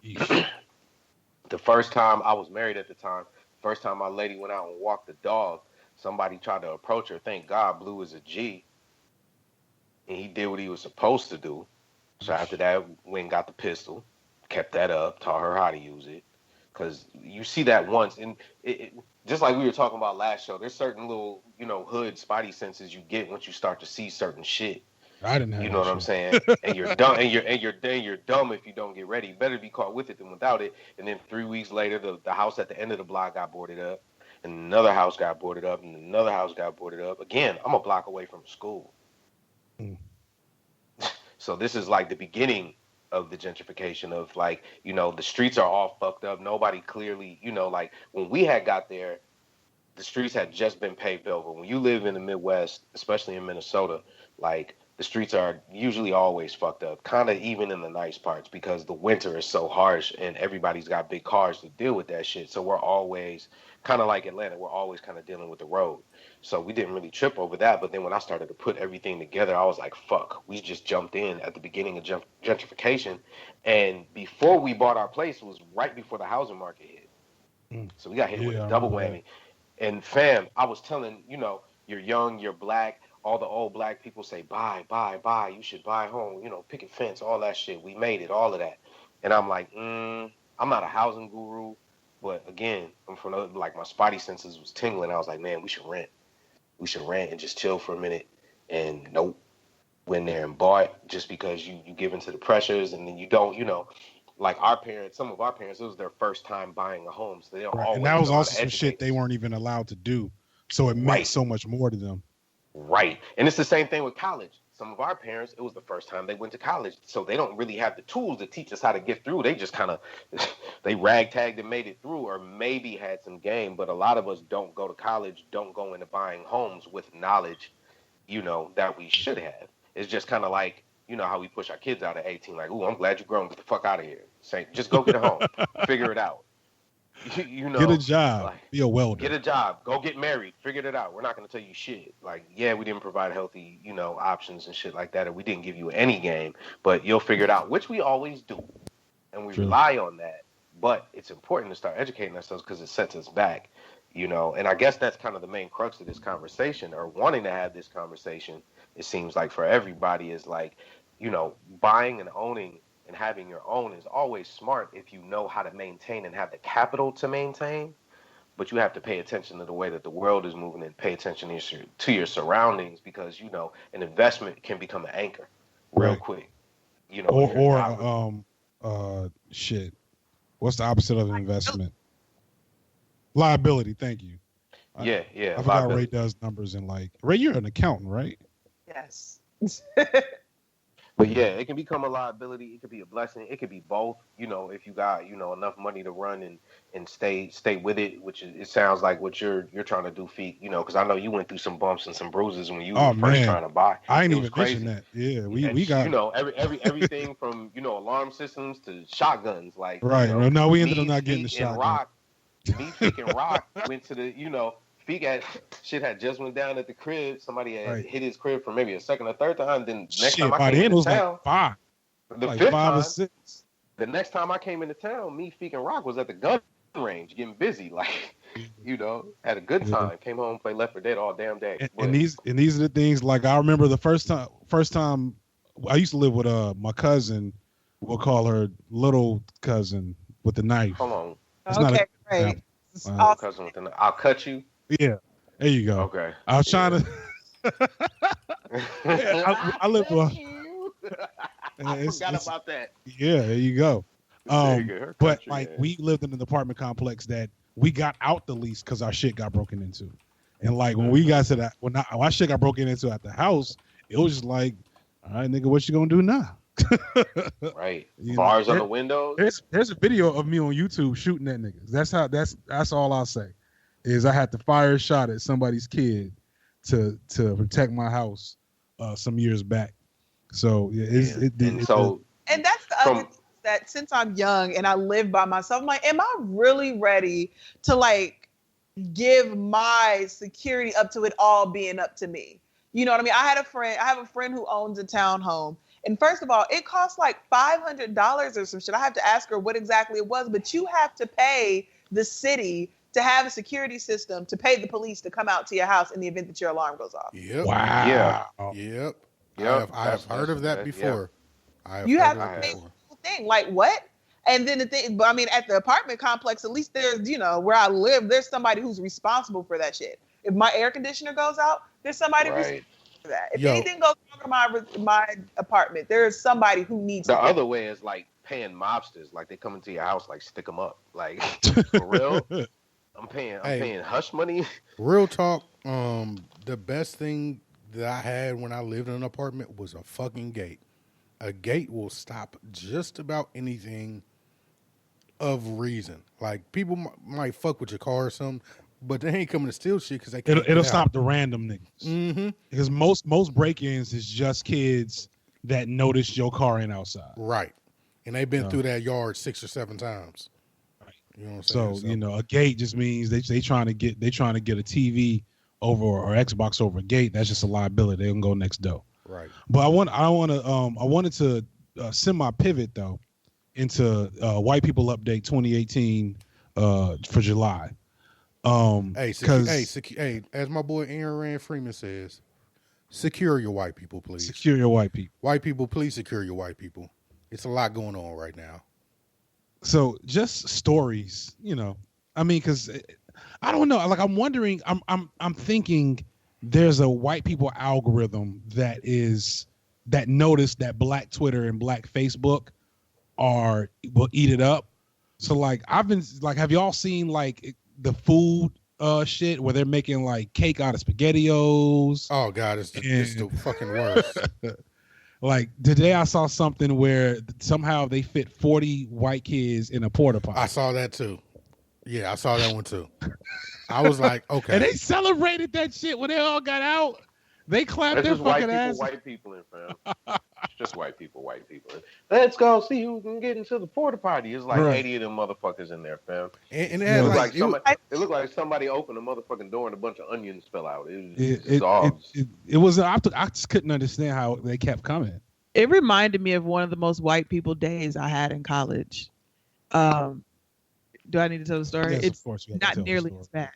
The first time, I was married at the time, first time my lady went out and walked the dog, somebody tried to approach her. Thank God Blue is a G. And he did what he was supposed to do. So after that, went and got the pistol, kept that up, taught her how to use it. Because you see that once, and it just like we were talking about last show, there's certain little, hood spidey senses you get once you start to see certain shit. I didn't have You know what I'm saying? And you're dumb, and you're dumb if you don't get ready. You better be caught with it than without it. And then 3 weeks later, the house at the end of the block got boarded up, and another house got boarded up, and another house got boarded up. Again, I'm a block away from school. So this is like the beginning of the gentrification of like, the streets are all fucked up. Nobody clearly, like when we had got there, the streets had just been paved over. When you live in the Midwest, especially in Minnesota, like the streets are usually always fucked up, kind of even in the nice parts because the winter is so harsh and everybody's got big cars to deal with that shit. So we're always kind of like Atlanta. We're always kind of dealing with the road. So we didn't really trip over that. But then when I started to put everything together, I was like, fuck, we just jumped in at the beginning of gentrification. And before we bought our place, it was right before the housing market hit. So we got hit with a double whammy. And fam, I was telling, you're young, you're black. All the old black people say, buy. You should buy a home, picket fence, all that shit. We made it, all of that. And I'm like, I'm not a housing guru. But again, I'm from my spidey senses was tingling. I was like, man, we should rent. We should rent and just chill for a minute. And nope, went there and bought just because you give into the pressures and then you don't, like our parents, some of our parents, it was their first time buying a home. So they don't always. And that was also some shit they weren't even allowed to do. So it meant so much more to them. Right. And it's the same thing with college. Some of our parents, it was the first time they went to college. So they don't really have the tools to teach us how to get through. They just kind of, they ragtagged and made it through or maybe had some game. But a lot of us don't go to college, don't go into buying homes with knowledge, that we should have. It's just kind of like, how we push our kids out at 18. Like, ooh, I'm glad you're grown. Get the fuck out of here. Say, just go get a home. Figure it out. Get a job, like, be a welder. Get a job, go get married, figure it out. We're not going to tell you shit. Like, yeah, we didn't provide healthy, options and shit like that, or we didn't give you any game, but you'll figure it out, which we always do, and we rely on that. But it's important to start educating ourselves because it sets us back, and I guess that's kind of the main crux of this conversation, or wanting to have this conversation. It seems like for everybody is like, buying and owning and having your own is always smart if you know how to maintain and have the capital to maintain, but you have to pay attention to the way that the world is moving and pay attention to your surroundings because, an investment can become an anchor real quick. Shit. What's the opposite of an investment? Liability. Thank you. Yeah. I forgot Ray does numbers and Ray, you're an accountant, right? Yes. But yeah, it can become a liability. It could be a blessing. It could be both. If you got enough money to run and stay with it, which it sounds like what you're trying to do, Feet. Because I know you went through some bumps and some bruises when you were first trying to buy. I ain't even mentioned that. Yeah, we got everything from alarm systems to shotguns. Like right. No, we ended up not getting the shotgun. Me, Feet, and Rock went to the Feet had just went down at the crib. Somebody had hit his crib for maybe a second or third time. Then next time I came into town, like 5. The fifth time, or 6. The next time I came into town, me, Feek, and Rock was at the gun range getting busy. Like, had a good time. Came home, played Left 4 Dead all damn day. And these are the things. Like I remember the first time I used to live with my cousin. We'll call her little cousin with the knife. Hold on. It's okay, great. Cousin with the knife. I'll cut you. Yeah, there you go. Okay. I was trying to. I live with. I forgot about that. Yeah, there you go. But we lived in an apartment complex that we got out the lease because our shit got broken into, and when we got to that, when our shit got broken into at the house, it was just like, all right, nigga, what you gonna do now? Right. Bars on the windows. There's a video of me on YouTube shooting at niggas. That's all I'll say. Is I had to fire a shot at somebody's kid to protect my house some years back. So yeah, and that's the other thing, that since I'm young and I live by myself, I'm like, am I really ready to like give my security up to it all being up to me? You know what I mean? I have a friend who owns a townhome. And first of all, it costs like $500 or some shit. I have to ask her what exactly it was, but you have to pay the city to have a security system to pay the police to come out to your house in the event that your alarm goes off. Yep. Wow. Yeah. Yep. I have heard of that before. You have to pay the whole thing. Like what? And then the thing, but I mean, at the apartment complex, at least there's, where I live, there's somebody who's responsible for that shit. If my air conditioner goes out, there's somebody responsible for that. If anything goes wrong in my apartment, there is somebody who needs the other way is like paying mobsters, like they come into your house, like stick them up, like for real. I'm paying hush money. Real talk. The best thing that I had when I lived in an apartment was a fucking gate. A gate will stop just about anything of reason. Like people might fuck with your car or something, but they ain't coming to steal shit because they can't. It'll stop the random niggas. Mm-hmm. Because most break-ins is just kids that noticed your car ain't outside. Right, and they've been through that yard 6 or 7 times. You know what I'm saying? So a gate just means they trying to get a TV over or Xbox over a gate. That's just a liability. They can go next door. Right. But I wanted to semi-pivot though into White People Update 2018 for July. Hey, as my boy Aaron Rand Freeman says, secure your white people, please. Secure your white people. White people, please secure your white people. It's a lot going on right now. So just stories, I mean, because I don't know. Like I'm wondering. I'm thinking there's a white people algorithm that noticed that Black Twitter and Black Facebook will eat it up. So like I've been like, have y'all seen like the food shit where they're making like cake out of SpaghettiOs? Oh God, it's the fucking worst. Like today I saw something where somehow they fit 40 white kids in a porta potty. I saw that too. Yeah, I saw that one too. I was like, okay. And they celebrated that shit when they all got out. They clapped their fucking ass. White people in, fam. Just white people. Let's go see who can get into the porta potty. It's like 80 of them motherfuckers in there, fam. And it looked like somebody opened a motherfucking door and a bunch of onions fell out. It was. I just couldn't understand how they kept coming. It reminded me of one of the most white people days I had in college. Do I need to tell the story? Yes, it's not nearly as bad.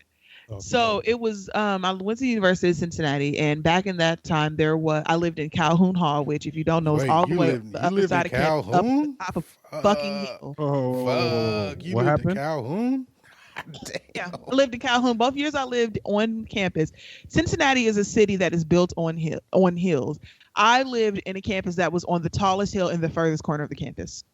Okay. So it was, I went to the University of Cincinnati, and back in that time, I lived in Calhoun Hall, which, if you don't know, is all the way up the upper side of Calhoun, up the top of fucking hill. You what lived happened? In Calhoun? Yeah, I lived in Calhoun. Both years I lived on campus. Cincinnati is a city that is built on hills. I lived in a campus that was on the tallest hill in the furthest corner of the campus.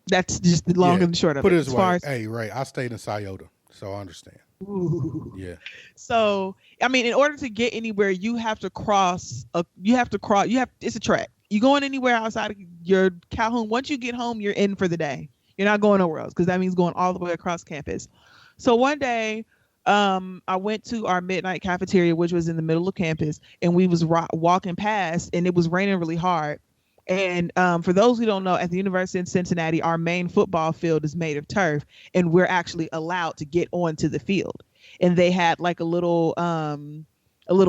That's just the long and short of it. Put it this way. I stayed in Scioto, so I understand. Ooh. Yeah. So, I mean, in order to get anywhere, you have to cross. It's a trek. You going anywhere outside of your Calhoun? Once you get home, you're in for the day. You're not going nowhere else because that means going all the way across campus. So one day, I went to our midnight cafeteria, which was in the middle of campus, and we was walking past, and it was raining really hard. And for those who don't know, at the University of Cincinnati, our main football field is made of turf, and we're actually allowed to get onto the field. And they had like a little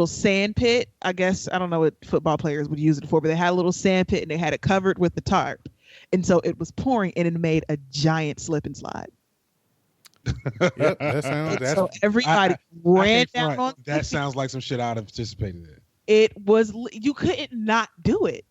sand pit. I guess, I don't know what football players would use it for, but they had a little sand pit, and they had it covered with the tarp. And so it was pouring, and it made a giant slip and slide. Yep, so everybody ran down on that. Sounds like some shit I'd have participated in. It was, you couldn't not do it.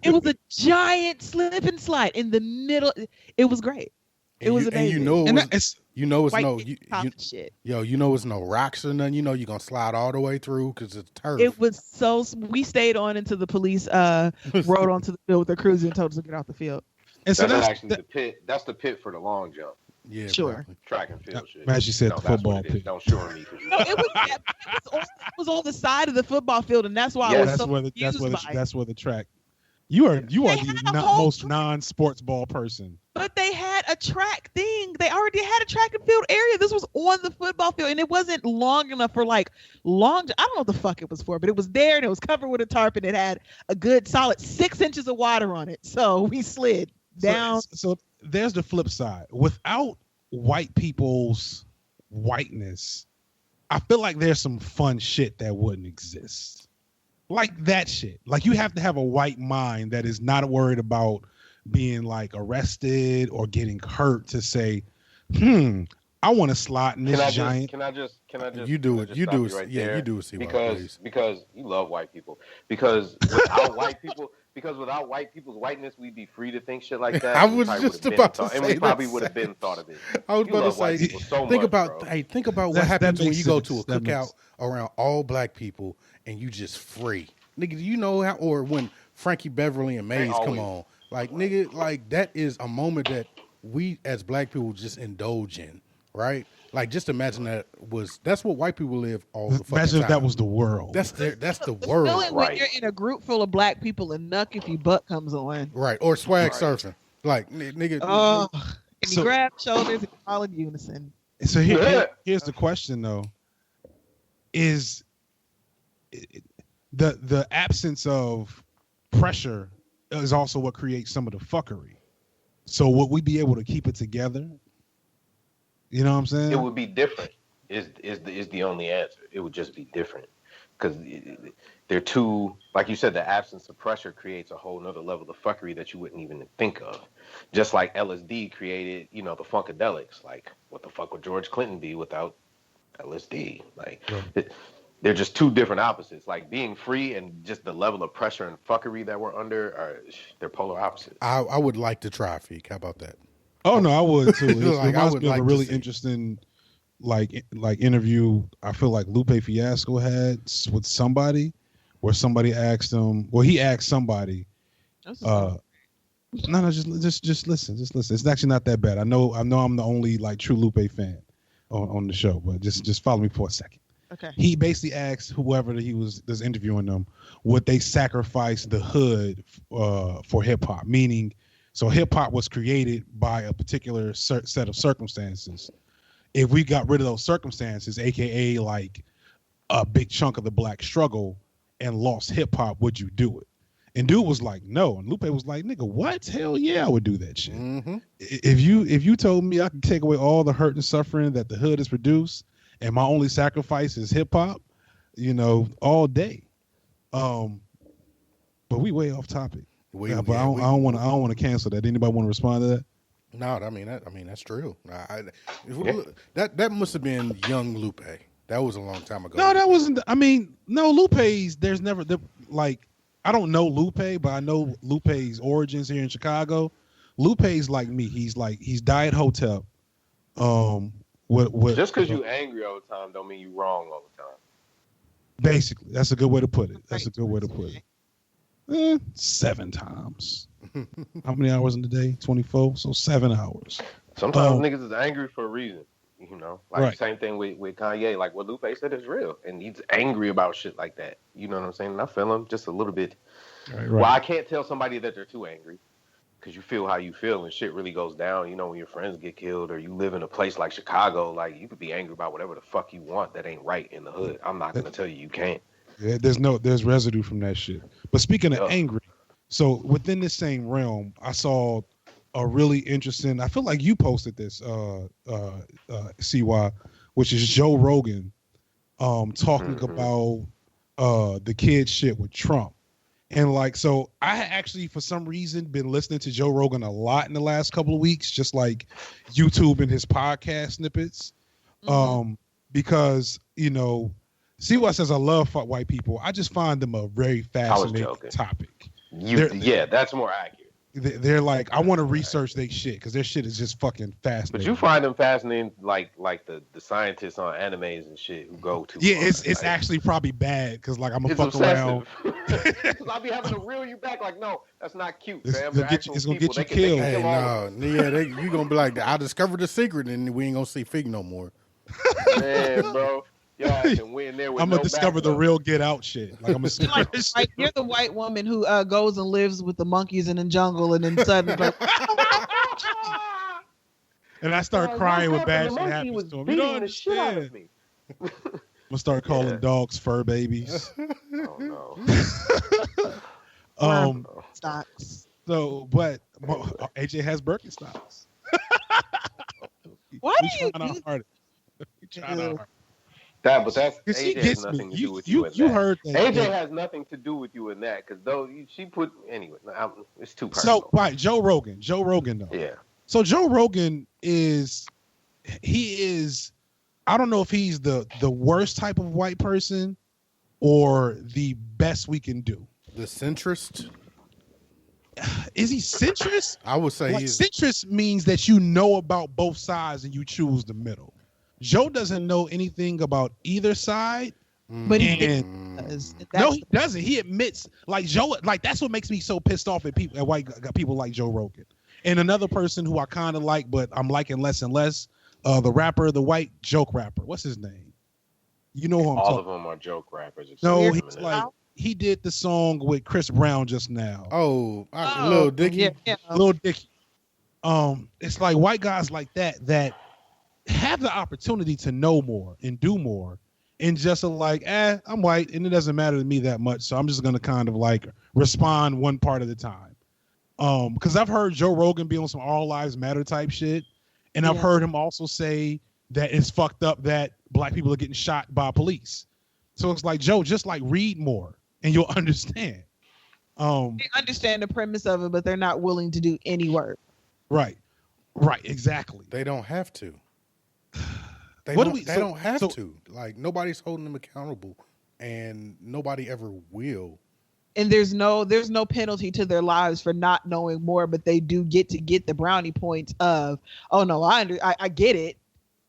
It was a giant slip and slide in the middle. It was great. It was amazing. And it's no shit. It's no rocks or nothing. You're gonna slide all the way through because it's turf. It was we stayed on until the police rode onto the field with their cruiser and told us to get off the field. And so that's actually the pit. That's the pit for the long jump. Yeah, sure. Probably. Track and field shit. As you said, the football pit. Don't shore me. No, it was on the side of the football field, and that's why I was so confused. That's where the track. You are the most non-sports ball person. But they had a track thing. They already had a track and field area. This was on the football field, and it wasn't long enough for like long. I don't know what the fuck it was for, but it was there, and it was covered with a tarp, and it had a good solid 6 inches of water on it. So we slid down. So there's the flip side. Without white people's whiteness, I feel like there's some fun shit that wouldn't exist. Like that shit. Like you have to have a white mind that is not worried about being like arrested or getting hurt to say, I want to slot in this giant. Can I just? You do it. You do it. Right Yeah, there? you do it. Because you love white people. Because without white people. Because without white people's whiteness, we'd be free to think shit like that. I was just about to say and we probably would have been thought of it. I was about to say, think about what happens when you go to a cookout around all black people and you just free. Nigga, do you know how, or when Frankie Beverly and Maze come on, like nigga, like that is a moment that we as black people just indulge in, right? Like, just imagine that's what white people live all the fucking time. Imagine if that was the world. That's the world. Feeling when you're in a group full of black people and Nuck if your butt comes on. Right. Or swag surfing. Like, nigga. And you grab shoulders and all in unison. So here's the question, though. Is the absence of pressure is also what creates some of the fuckery. So would we be able to keep it together? You know what I'm saying? It would be different. Is the only answer. It would just be different because they're too, like you said, the absence of pressure creates a whole nother level of fuckery that you wouldn't even think of. Just like LSD created, the Funkadelics. Like, what the fuck would George Clinton be without LSD? Like, they're just two different opposites. Like, being free and just the level of pressure and fuckery that we're under they're polar opposites. I would like to try, Feek. How about that? Oh no, I would too. Like, I would like a really interesting, like interview. I feel like Lupe Fiasco had with somebody, where somebody asked him. Well, he asked somebody. No, just listen, It's actually not that bad. I know I'm the only like true Lupe fan on the show, but just follow me for a second. Okay. He basically asked whoever he was interviewing them, would they sacrifice the hood for hip hop, meaning. So hip hop was created by a particular set of circumstances. If we got rid of those circumstances, aka like a big chunk of the black struggle, and lost hip hop, would you do it? And dude was like, no. And Lupe was like, nigga, what? Hell yeah, I would do that shit. Mm-hmm. If you told me I could take away all the hurt and suffering that the hood has produced, and my only sacrifice is hip hop, all day. But we way off topic. But I don't want to cancel that. Anybody want to respond to that? No, I mean that's true. That must have been young Lupe. That was a long time ago. No, that wasn't. I mean, no, Lupe's. There's never like. I don't know Lupe, but I know Lupe's origins here in Chicago. Lupe's like me. He's Diet Hotep. Just because you angry all the time don't mean you wrong all the time. Basically, that's a good way to put it. 7 times. How many hours in the day? 24. So 7 hours. Sometimes niggas is angry for a reason. Right. Same thing with Kanye. Like what Lupe said is real, and he's angry about shit like that. You know what I'm saying? And I feel him just a little bit. Right. Well, I can't tell somebody that they're too angry because you feel how you feel, and shit really goes down. When your friends get killed, or you live in a place like Chicago, like you could be angry about whatever the fuck you want that ain't right in the hood. I'm not gonna tell you can't. Yeah, there's residue from that shit. But speaking of angry, so within this same realm, I saw a really interesting. I feel like you posted this, CY, which is Joe Rogan, talking about the kid shit with Trump, and like so. I actually, for some reason, been listening to Joe Rogan a lot in the last couple of weeks, just like YouTube and his podcast snippets, because CY says I love white people. I just find them a very fascinating topic. That's more accurate. They're like, I want to research their shit because their shit is just fucking fascinating. But you find them fascinating, like the scientists on animes and shit who go to. Yeah, it's actually probably bad because like I'm gonna fuck around. I'll be having to reel you back. Like, no, that's not cute, fam. It's gonna get you killed. Hey, no, you gonna be like, I discovered the secret, and we ain't gonna see Fig no more. Man, bro. I'm gonna discover the real Get Out shit. Like I'm like you're the white woman who goes and lives with the monkeys in the jungle, and then suddenly like, And I start crying when bad shit He happens was to him. You beating don't the shit out understand. of me. I'm gonna start calling dogs fur babies. Oh no. Stocks. So, but AJ has Birkenstocks. Why do you do That's she AJ gets has nothing me. to do with you in You that. heard that. AJ has nothing to do with you in that because she put anyway. It's too personal. So right, Joe Rogan though. Yeah. So Joe Rogan is I don't know if he's the worst type of white person or the best we can do. The centrist? Is he centrist? I would say he's centrist means that you know about both sides and you choose the middle. Joe doesn't know anything about either side. But he does. No, he doesn't. He admits, like Joe, like that's what makes me so pissed off at people, at white people like Joe Rogan. And another person who I kind of like, but I'm liking less and less, the white joke rapper. What's his name? You know who I'm talking. All of them are joke rappers. No, he's like he did the song with Chris Brown just now. Lil Dicky. Yeah. Lil Dicky. It's like white guys like that have the opportunity to know more and do more, and just are like, I'm white and it doesn't matter to me that much, so I'm just gonna kind of like respond one part at a time. Because I've heard Joe Rogan be on some All Lives Matter type shit, and I've heard him also say that it's fucked up that black people are getting shot by police. So it's like, Joe, just like read more and you'll understand. They understand the premise of it, but they're not willing to do any work. Right, exactly. They don't have to. They What don't, do we? they don't have to. Like nobody's holding them accountable, and nobody ever will. And there's no penalty to their lives for not knowing more, but they do get the brownie points of, oh no, I get it,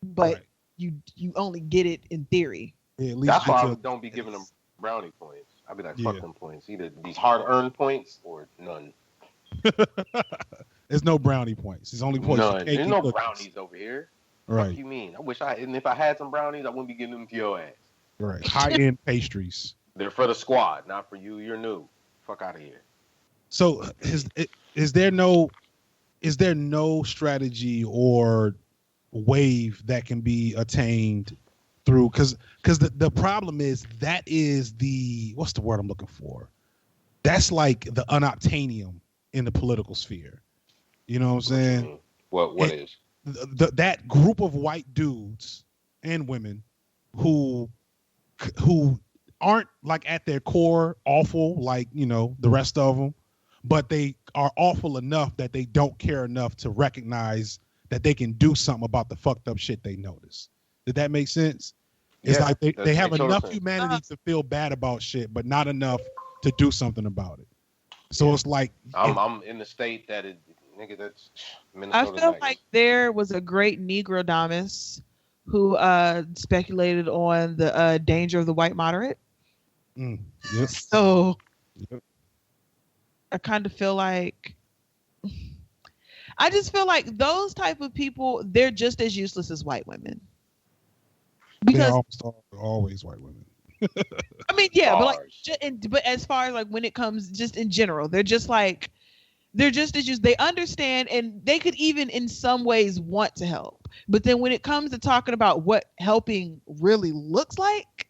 but you only get it in theory. Yeah, at least that's why I don't be giving them brownie points. I'd be like, fuck them points. Either these hard-earned points or none. There's no brownie points. There's only points. None. There's no brownies over here. Right. What do you mean? And if I had some brownies, I wouldn't be giving them to your ass. Right. High-end pastries. They're for the squad, not for you. You're new. Fuck out of here. So is there no strategy or wave that can be attained through? Because the problem is that is what's the word I'm looking for? That's like the unobtainium in the political sphere. You know what I'm saying? What is? That group of white dudes and women who aren't like at their core awful like, you know, the rest of them, but they are awful enough that they don't care enough to recognize that they can do something about the fucked up shit they notice. Did that make sense? It's like they have enough humanity to feel bad about shit, but not enough to do something about it. So it's like I'm in the state that that's Minnesota. I feel like there was a great Negrodamus who speculated on the danger of the white moderate. Yep. So I kind of feel like I just feel like those type of people, they're just as useless as white women. Because they're always white women. I mean, yeah, but as far as like when it comes just in general, they're just as used. They understand and they could even in some ways want to help. But then when it comes to talking about what helping really looks like,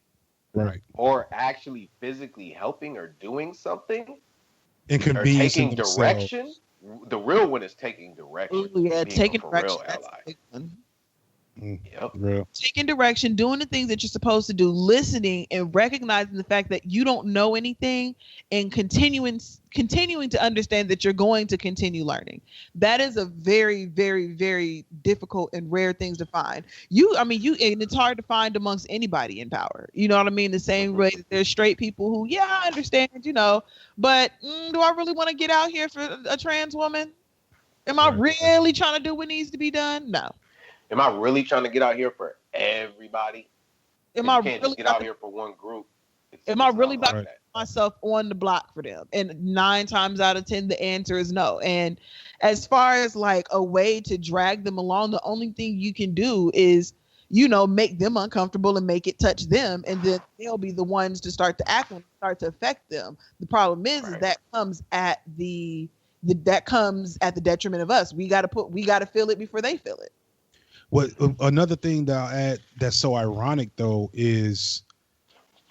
right, or actually physically helping or doing something, inconveniencing taking direction. The real one is taking direction. Ooh, yeah, taking direction. That's a big one. Yep. Real. Taking direction, doing the things that you're supposed to do, listening and recognizing the fact that you don't know anything, and continuing to understand that you're going to continue learning. That is a very, very, very difficult and rare thing to find. And it's hard to find amongst anybody in power. You know what I mean? The same way that there's straight people who, I understand, but do I really want to get out here for a trans woman? Am I really trying to do what needs to be done? No. Am I really trying to get out here for everybody? Am I can't really just get out here for one group? Am I really about to put myself on the block for them? And 9 times out of 10, the answer is no. And as far as like a way to drag them along, the only thing you can do is, make them uncomfortable and make it touch them. And then they'll be the ones to start to act and start to affect them. The problem is that comes at the detriment of us. We got to feel it before they feel it. What another thing that I'll add that's so ironic though is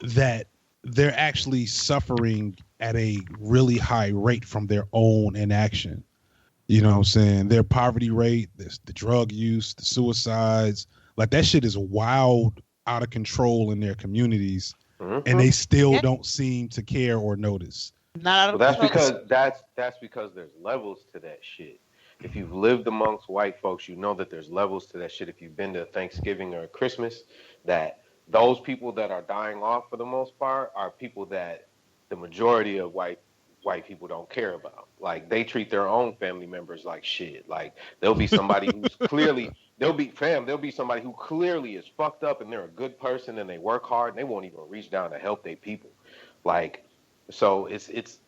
that they're actually suffering at a really high rate from their own inaction. You know what I'm saying? Their poverty rate, the drug use, the suicides, like that shit is wild, out of control in their communities, and they still don't seem to care or notice. Not that's because there's levels to that shit. If you've lived amongst white folks, you know that there's levels to that shit. If you've been to Thanksgiving or Christmas, that those people that are dying off for the most part are people that the majority of white people don't care about. Like they treat their own family members like shit. Like there'll be somebody who's clearly there'll be somebody who clearly is fucked up and they're a good person and they work hard and they won't even reach down to help their people. Like, so it's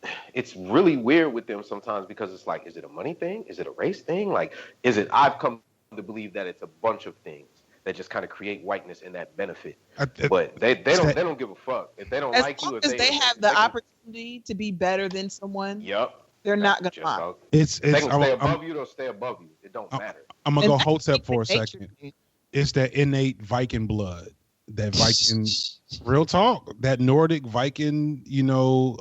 really weird with them sometimes because it's like, is it a money thing? Is it a race thing? Like, is it? I've come to believe that it's a bunch of things that just kind of create whiteness in that benefit. But they don't give a fuck if they don't like you. As they have the opportunity to be better than someone. Yep. They're not gonna lie. They can stay above you. They'll stay above you. It don't matter. I'm gonna go Hotep for a second. It's that innate Viking blood. That Viking, real talk. That Nordic Viking, you know,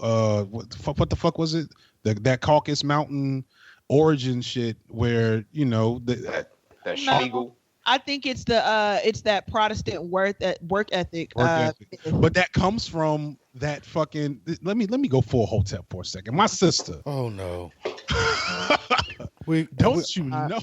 what the fuck was it? That Caucasus Mountain origin shit, where you know that Schmiegel. I think it's that Protestant work ethic. But that comes from that fucking. Let me go full Hotep for a second. My sister. Oh no. Don't you know?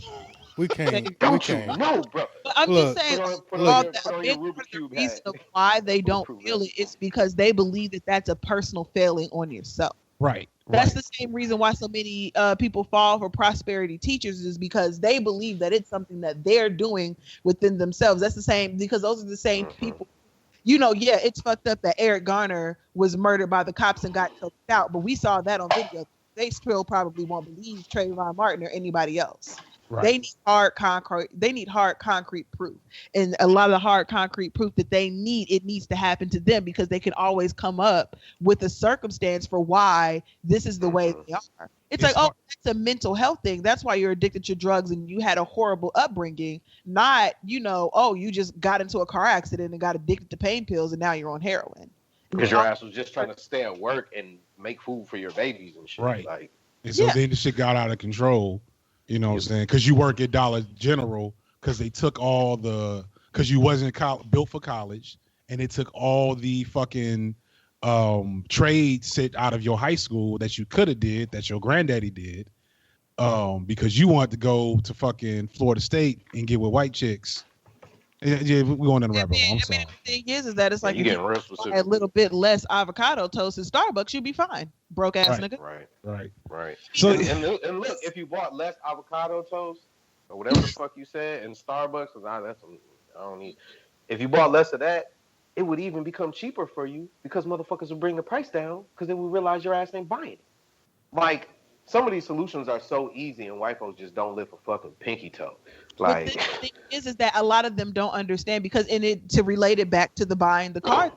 We can't. Don't you know, bro? But I'm just saying, the reason of why they don't feel it is because they believe that that's a personal failing on yourself. Right. That's the same reason why so many people fall for prosperity teachers is because they believe that it's something that they're doing within themselves. That's the same because those are the same people. You know, yeah, it's fucked up that Eric Garner was murdered by the cops and got choked out, but we saw that on video. They still probably won't believe Trayvon Martin or anybody else. Right. They need hard concrete proof. And a lot of the hard concrete proof that they need, it needs to happen to them because they can always come up with a circumstance for why this is the way they are. It's like, hard. Oh, that's a mental health thing. That's why you're addicted to drugs and you had a horrible upbringing. Not, you know, oh, you just got into a car accident and got addicted to pain pills and now you're on heroin. Because your ass was just trying to stay at work and make food for your babies and shit. Right. Like, and so then the shit got out of control. You know what I'm saying? Because you work at Dollar General because they took all the – because you wasn't built for college and they took all the fucking trade sit out of your high school that you could have did, that your granddaddy did, because you wanted to go to fucking Florida State and get with white chicks. Yeah, we're going in the rabbit hole. I'm sorry. The thing is that it's like if you buy a little bit less avocado toast at Starbucks, you'll be fine. Broke ass nigga. Right. So and look, if you bought less avocado toast or whatever the fuck you said in Starbucks, I don't need. If you bought less of that, it would even become cheaper for you because motherfuckers would bring the price down because they would realize your ass ain't buying it. Like some of these solutions are so easy and white folks just don't lift a fucking pinky toe. Like the thing is that a lot of them don't understand because to relate it back to the buying the car.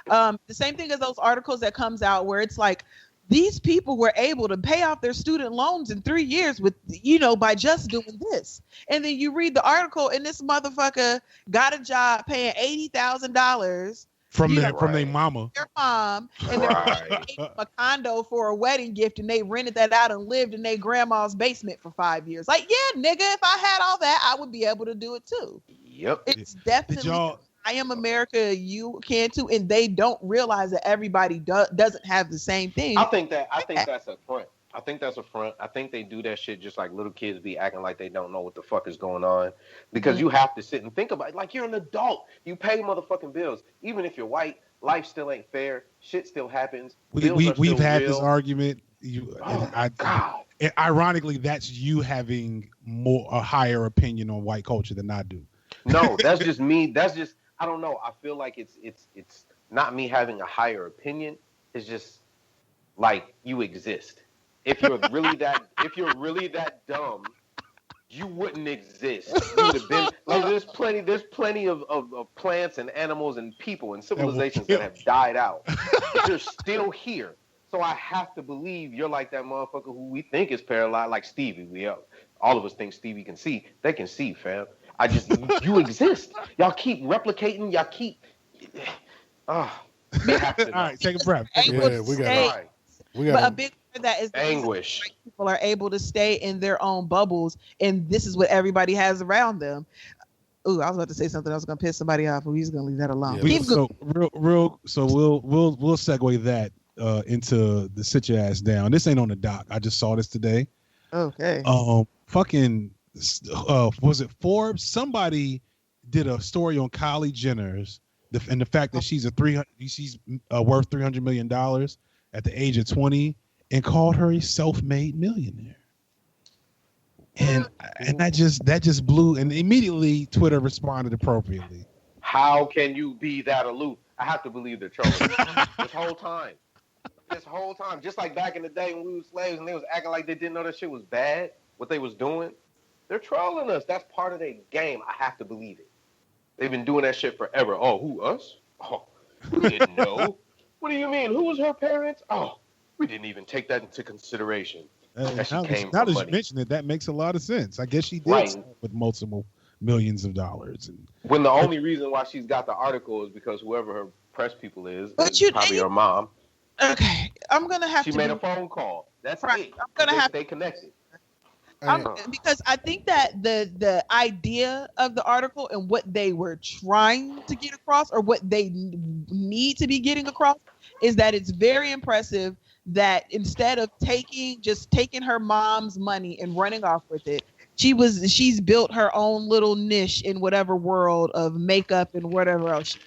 The same thing as those articles that comes out where it's like these people were able to pay off their student loans in 3 years with, you know, by just doing this. And then you read the article and this motherfucker got a job paying $80,000 from their mama. Their mom, and they're a condo for a wedding gift, and they rented that out and lived in their grandma's basement for 5 years. Like, yeah, nigga, if I had all that, I would be able to do it too. Yep. It's definitely. I am America. You can too, and they don't realize that everybody doesn't have the same thing. I think that's a front. I think they do that shit just like little kids be acting like they don't know what the fuck is going on. Because you have to sit and think about it. Like, you're an adult. You pay motherfucking bills. Even if you're white, life still ain't fair. Shit still happens. We've had this argument. God. And ironically, that's you having a higher opinion on white culture than I do. No, that's just me. I don't know. I feel like it's not me having a higher opinion. It's just like you exist. If you're really that dumb, you wouldn't exist. You would have been like there's plenty of plants and animals and people and civilizations that have died out. But you're still here. So I have to believe you're like that motherfucker who we think is paralyzed, like Stevie. All of us think Stevie can see. They can see, fam. You exist. Y'all keep replicating. Y'all keep. All right, take a breath. Yeah, we got. But a big part of that is anguish. People are able to stay in their own bubbles, and this is what everybody has around them. Ooh, I was about to say something. I was going to piss somebody off, but he's going to leave that alone. Yeah, so we'll segue that into the sit your ass down. This ain't on the doc. I just saw this today. Okay. Fucking was it Forbes? Somebody did a story on Kylie Jenner's and the fact that she's worth $300 million at the age of 20, and called her a self-made millionaire. And that just blew, and immediately Twitter responded appropriately. How can you be that aloof? I have to believe they're trolling this whole time. This whole time, just like back in the day when we were slaves and they was acting like they didn't know that shit was bad, what they was doing. They're trolling us. That's part of their game. I have to believe it. They've been doing that shit forever. Oh, who, us? Oh, we didn't know. What do you mean? Who was her parents? Oh, we didn't even take that into consideration. Now that you mention it, that makes a lot of sense. I guess she did with multiple millions of dollars. When the only reason why she's got the article is because whoever her press people is probably her mom. Okay, I'm gonna have to. She made a phone call. That's right. I'm gonna have to stay connected. Because I think that the idea of the article and what they were trying to get across, or what they need to be getting across, is that it's very impressive that instead of taking her mom's money and running off with it, she's built her own little niche in whatever world of makeup and whatever else.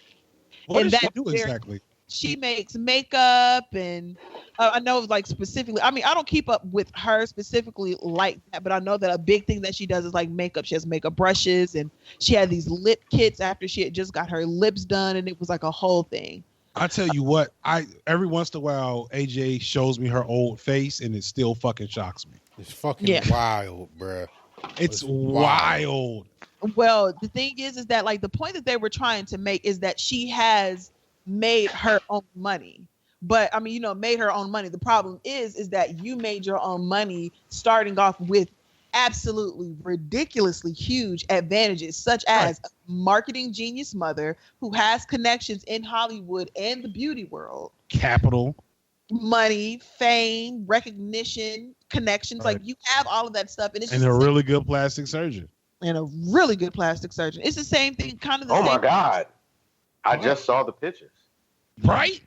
What does she do exactly? She makes makeup, and I know, like, specifically, I mean, I don't keep up with her specifically like that, but I know that a big thing that she does is like makeup. She has makeup brushes, and she had these lip kits after she had just got her lips done, and it was like a whole thing. I tell you what, every once in a while, AJ shows me her old face, and it still fucking shocks me. It's fucking wild, bruh. It's wild. Well, the thing is that, like, the point that they were trying to make is that she has made her own money. But I mean, made her own money. The problem is that you made your own money starting off with absolutely ridiculously huge advantages, such as a marketing genius mother who has connections in Hollywood and the beauty world. Capital. Money, fame, recognition, connections. Like, you have all of that stuff. And a really good plastic surgeon. It's the same thing, kind of the same. Oh my God. I just saw the pictures. Right?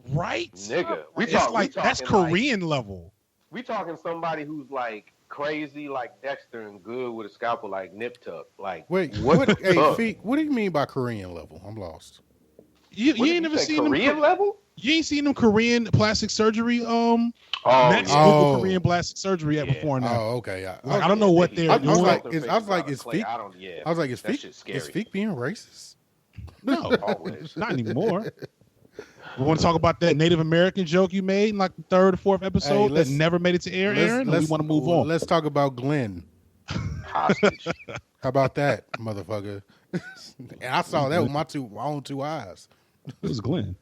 Right? Nigga. That's Korean level. We talking somebody who's like crazy like Dexter and good with a scalpel like Nip Tuck. Like, wait, what? Hey, Feet, what do you mean by Korean level? I'm lost. You ain't never seen Korean level? You ain't seen them Korean plastic surgery Google Korean plastic surgery before now. Oh, okay. I don't know what they're doing. I was like, is Feek being racist? No, not anymore. We want to talk about that Native American joke you made in like the third or fourth episode that never made it to air, Aaron? We want to move on. Let's talk about Glenn. Hostage. How about that, motherfucker? And I saw that with my own two eyes. Who's Glenn?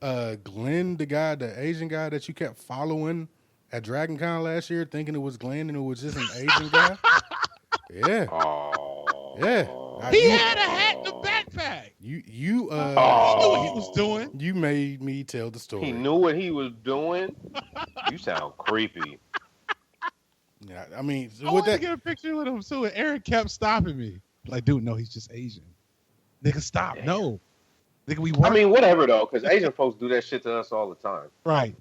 Glenn, the Asian guy that you kept following at DragonCon last year, thinking it was Glenn and it was just an Asian guy. Yeah. Oh. Yeah. He had a hat and a backpack. He knew what he was doing. You made me tell the story. He knew what he was doing. You sound creepy. Yeah, I mean, I wanted to get a picture with him too, and Aaron kept stopping me. Like, dude, no, he's just Asian. Nigga, stop. Damn. No. Nigga, we work. I mean, whatever though, because Asian folks do that shit to us all the time. Right.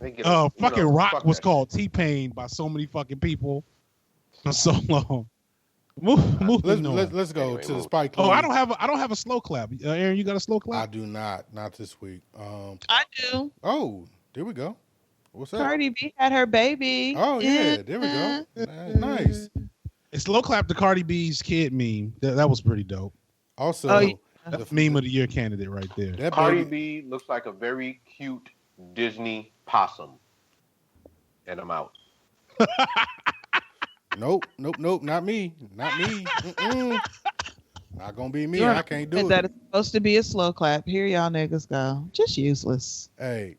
Fucking Rock was called T-Pain by so many fucking people for so long. Let's go to the Spike Lee. Oh, I don't have a slow clap. Aaron, you got a slow clap? I do not this week. I do. Oh, there we go. What's up? Cardi B had her baby. Oh yeah, there we go. Nice. A slow clap to Cardi B's kid meme. That was pretty dope. Also, the meme of the year candidate right there. Cardi B looks like a very cute Disney possum, and I'm out. Nope, not me. Mm-mm. Not gonna be me. I can't do it. That is supposed to be a slow clap. Here y'all niggas go. Just useless. Hey.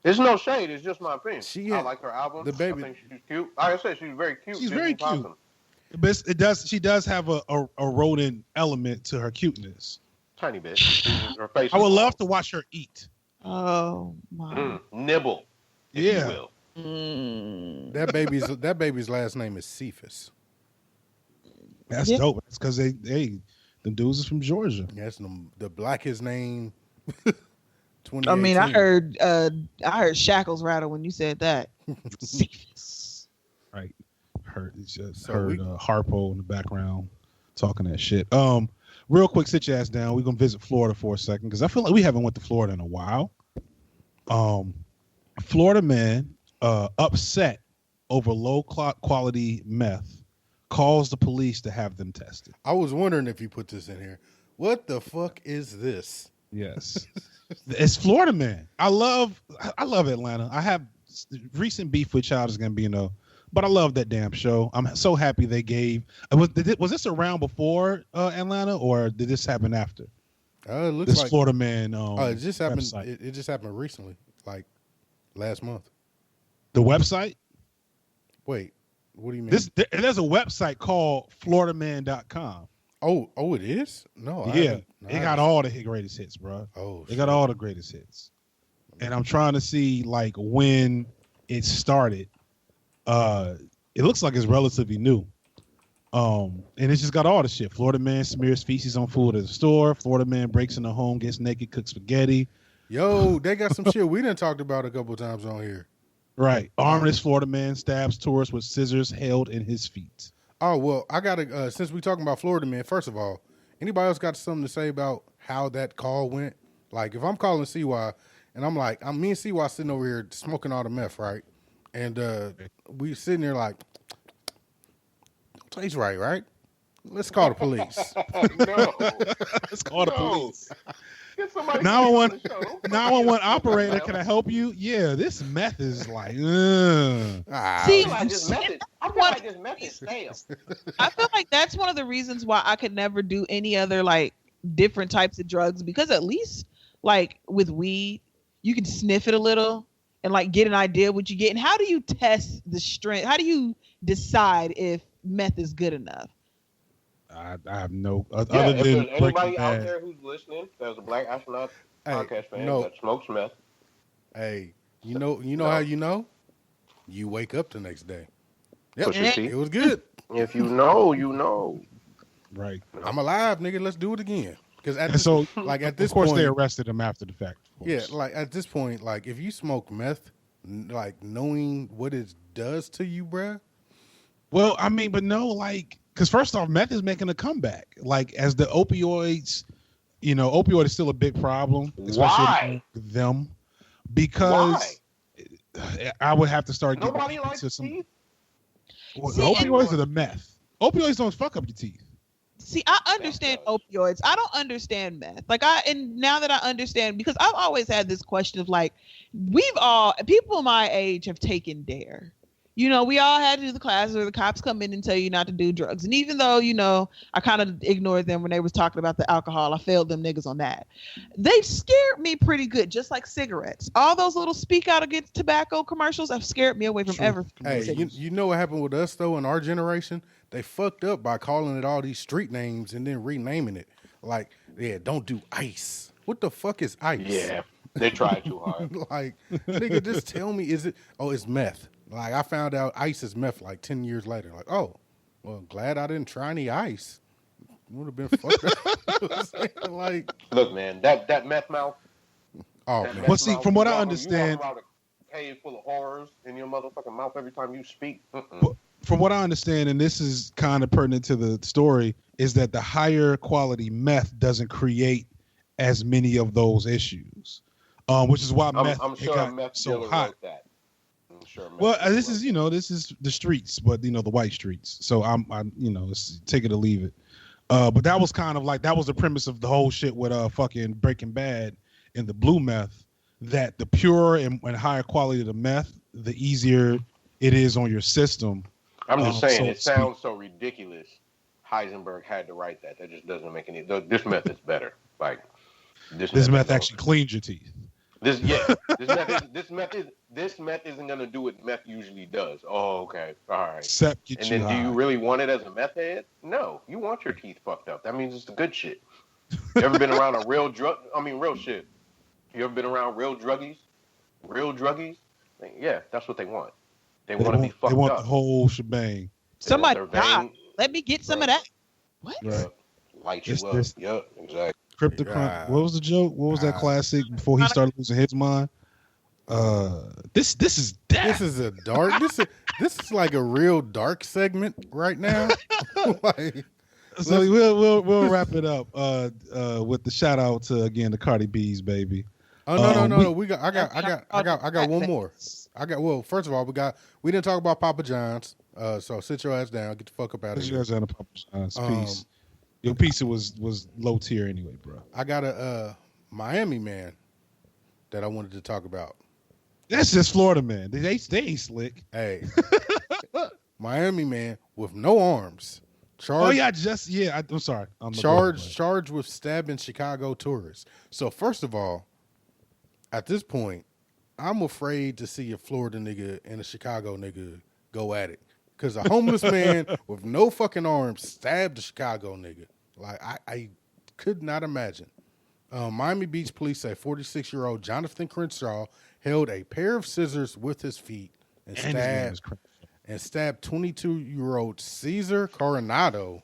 There's no shade. It's just my opinion. I like her album. The baby. I think she's cute. Like I said, she's very cute. She's very cute. But it does. She does have a rodent element to her cuteness. Tiny bit. Her face I would love to watch her eat. Oh my. Nibble. If Yeah. you will. That baby's last name is Cephas. That's dope. It's because the dudes is from Georgia. That's the blackest name. I mean, I heard shackles rattle when you said that. Cephas. Right. Heard Harpo in the background talking that shit. Real quick, sit your ass down. We're gonna visit Florida for a second because I feel like we haven't went to Florida in a while. Florida man upset over low quality meth calls the police to have them tested. I was wondering if you put this in here. What the fuck is this? Yes. It's Florida man. I love Atlanta. I have recent beef with Childish Gambino, but I love that damn show. I'm so happy they gave. Was this around before Atlanta, or did this happen after? It looks this like Florida man. it just happened. Website. It just happened recently, like last month. The website? Wait, what do you mean? There's a website called FloridaMan.com. Oh, it is? No, it got all the greatest hits, bro. Oh, they got all the greatest hits, and I'm trying to see like when it started. It looks like it's relatively new. And it's just got all the shit. Florida man smears feces on food at the store. Florida man breaks in the home, gets naked, cooks spaghetti. Yo, they got some shit we done talked about a couple times on here. Right. Armless Florida man stabs tourist with scissors held in his feet. Oh, well, I got to, since we talking about Florida man, first of all, anybody else got something to say about how that call went? Like, if I'm calling CY and I'm like, me and CY sitting over here smoking all the meth, right? And we sitting there like, don't taste right? Let's call the police. No. Let's call the police. Get somebody 911 operator, can I help you? Yeah, this meth is like, See, I feel like this meth is stale. I feel like that's one of the reasons why I could never do any other like different types of drugs, because at least like with weed, you can sniff it a little and like get an idea what you get. And how do you test the strength? How do you decide if meth is good enough? I have no If other there's than anybody out there who's listening, there's a Black Astronaut podcast fan that smokes meth. Hey, you know how you know? You wake up the next day. Yep, it was good. If you know, you know. Right. I'm alive, nigga. Let's do it again. Because at this of course, they arrested him after the fact. Yeah, like at this point, like if you smoke meth, like knowing what it does to you, bruh. Well, I mean, but no, like, because first off, meth is making a comeback. Like, as the opioid is still a big problem, especially with them, because I would have to start getting into some. Well, the opioids or the meth? Opioids don't fuck up your teeth. See, I understand opioids. I don't understand meth. And now that I understand, because I've always had this question of like, people my age have taken DARE. We all had to do the classes where the cops come in and tell you not to do drugs. And even though, I kind of ignored them when they was talking about the alcohol, I failed them niggas on that. They scared me pretty good, just like cigarettes. All those little speak out against tobacco commercials have scared me away from everything. Hey, you know what happened with us, though, in our generation? They fucked up by calling it all these street names and then renaming it. Like, don't do ice. What the fuck is ice? Yeah, they tried too hard. Like, nigga, just tell me, it's meth. Like, I found out ice is meth like 10 years later. Like, oh, well, glad I didn't try any ice. Would have been fucked up. Like, look, man, that meth mouth. Oh, man. Well, see, from what I understand, you walk around a cave full of horrors in your motherfucking mouth every time you speak. From what I understand, and this is kind of pertinent to the story, is that the higher quality meth doesn't create as many of those issues, which is why I'm sure got meth so hot. Wrote that. Well, this is the streets, but the white streets. So I'm let's take it or leave it. But that was kind of like that was the premise of the whole shit with fucking Breaking Bad and the blue meth. That the purer and higher quality of the meth, the easier it is on your system. I'm just saying, it sounds so ridiculous. Heisenberg had to write that. That just doesn't make any. This meth is better. Like this meth actually cleans your teeth. This meth isn't gonna do what meth usually does. Oh, okay, all right. Except get And you then, high. do you really want it as a meth head? No, you want your teeth fucked up. That means it's the good shit. You ever been around a real drug? I mean, real shit. You ever been around real druggies? Real druggies? Like, yeah, that's what they want. They want to be fucked up. They want the whole shebang. Somebody die. Let me get some of that. What? Right. Light you up. Yep, exactly. Cryptocurrency. What was the joke? What was that classic before he started losing his mind? This is death. This is a dark. This is like a real dark segment right now. So we'll wrap it up with the shout out to again the Cardi B's baby. Oh no. I got one more. First of all, we didn't talk about Papa John's. So sit your ass down. Get the fuck up out of here. Sit your ass down, Papa John's. Peace. Your pizza was low tier anyway, bro. I got a Miami man that I wanted to talk about. That's just Florida man. They ain't slick. Hey, Miami man with no arms. I'm sorry. Charged with stabbing Chicago tourists. So first of all, at this point, I'm afraid to see a Florida nigga and a Chicago nigga go at it. Because a homeless man with no fucking arms stabbed a Chicago nigga. Like, I could not imagine. Miami Beach police say 46-year-old Jonathan Crenshaw held a pair of scissors with his feet and stabbed 22-year-old Cesar Coronado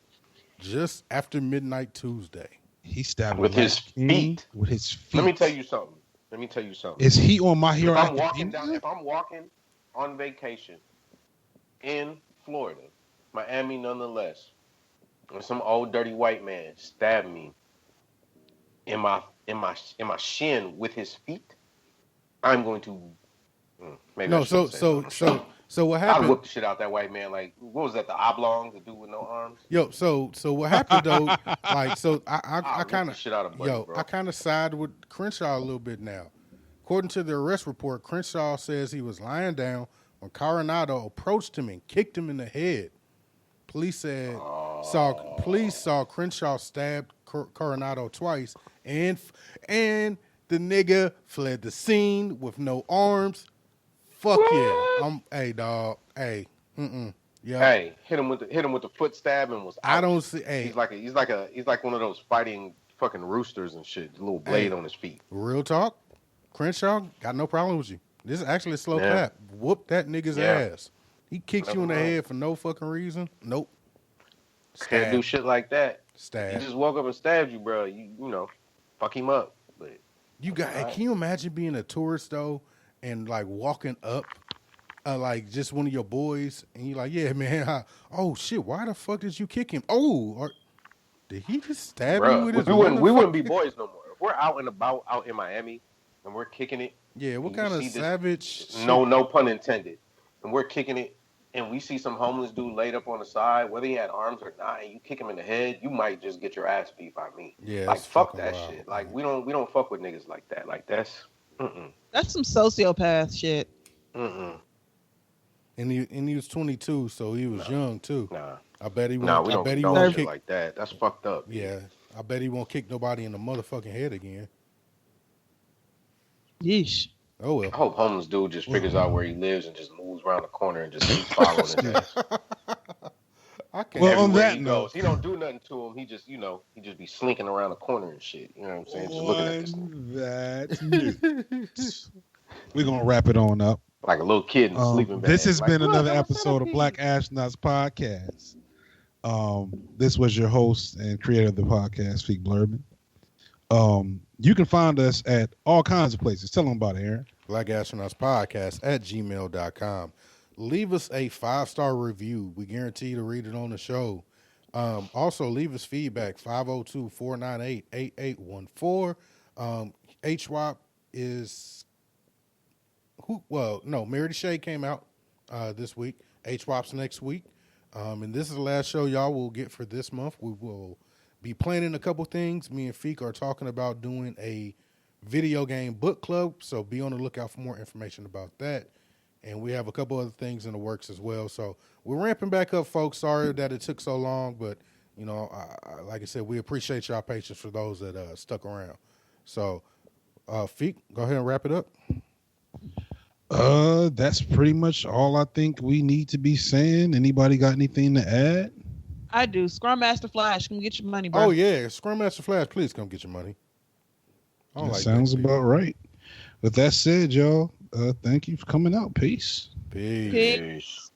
just after midnight Tuesday. He stabbed with his feet. With his feet. Let me tell you something. Is he on My Hero? If I'm walking on vacation in Florida, Miami nonetheless, and some old dirty white man stabbed me in my shin with his feet, I'm going to maybe no. So what happened? I whipped the shit out that white man. Like, what was that? The oblong, the dude with no arms. Yo, so what happened though? Like, so I kind of I kind of side with Crenshaw a little bit now. According to the arrest report, Crenshaw says he was lying down when Coronado approached him and kicked him in the head. Police saw Crenshaw stab Coronado twice, and the nigga fled the scene with no arms. Fuck yeah! Hey dog. Hey. Yeah. Hey, hit him with the foot stab and was out. I don't see. Hey, he's like one of those fighting fucking roosters and shit. The little blade on his feet. Real talk. Crenshaw got no problem with you. This is actually a slow clap. Whoop that nigga's ass. He kicks you in the head for no fucking reason. Nope. Can't do shit like that. Stab. He just woke up and stabbed you, bro. You know, fuck him up. But you got. Right. Can you imagine being a tourist though, and like walking up, like just one of your boys, and you're like, yeah, man. Oh shit, why the fuck did you kick him? Oh, did he just stab you with his? We wouldn't be boys no more. If we're out and about out in Miami and we're kicking it. Yeah, what kind of savage? No pun intended. And we're kicking it, and we see some homeless dude laid up on the side, whether he had arms or not, and you kick him in the head, you might just get your ass beat by me. Yeah, like fuck that shit. Like we don't fuck with niggas like that. Like that's some sociopath shit. And he was 22, so he was young too. Nah, I bet he won't. Nah, we don't kick like that. That's fucked up. Yeah, I bet he won't kick nobody in the motherfucking head again. Yeesh. Oh well. I hope homeless dude just figures out where he lives and just moves around the corner and just keeps following his ass. Well, on that note, he don't do nothing to him. He just, he just be slinking around the corner and shit. You know what I'm saying? Just looking at this that we're gonna wrap it on up like a little kid in a sleeping bag. This has been another episode of Black Astronauts Podcast. This was your host and creator of the podcast, Feek Blurbin. You can find us at all kinds of places. Tell them about it, Aaron. Black Astronauts Podcast at gmail.com. Leave us a 5-star review. We guarantee to read it on the show. Also, leave us feedback, 502-498-8814. HWAP is... Mary Shea came out this week. HWAP's next week. And this is the last show y'all will get for this month. We will be planning a couple things. Me and Feek are talking about doing a video game book club, so be on the lookout for more information about that. And we have a couple other things in the works as well. So we're ramping back up, folks. Sorry that it took so long, but like I said, we appreciate y'all patience for those that stuck around. So Feek, go ahead and wrap it up. That's pretty much all I think we need to be saying. Anybody got anything to add? I do. Scrum Master Flash, come get your money, bro. Oh yeah, Scrum Master Flash, please come get your money. That sounds about right. With that said, y'all, thank you for coming out. Peace. Peace.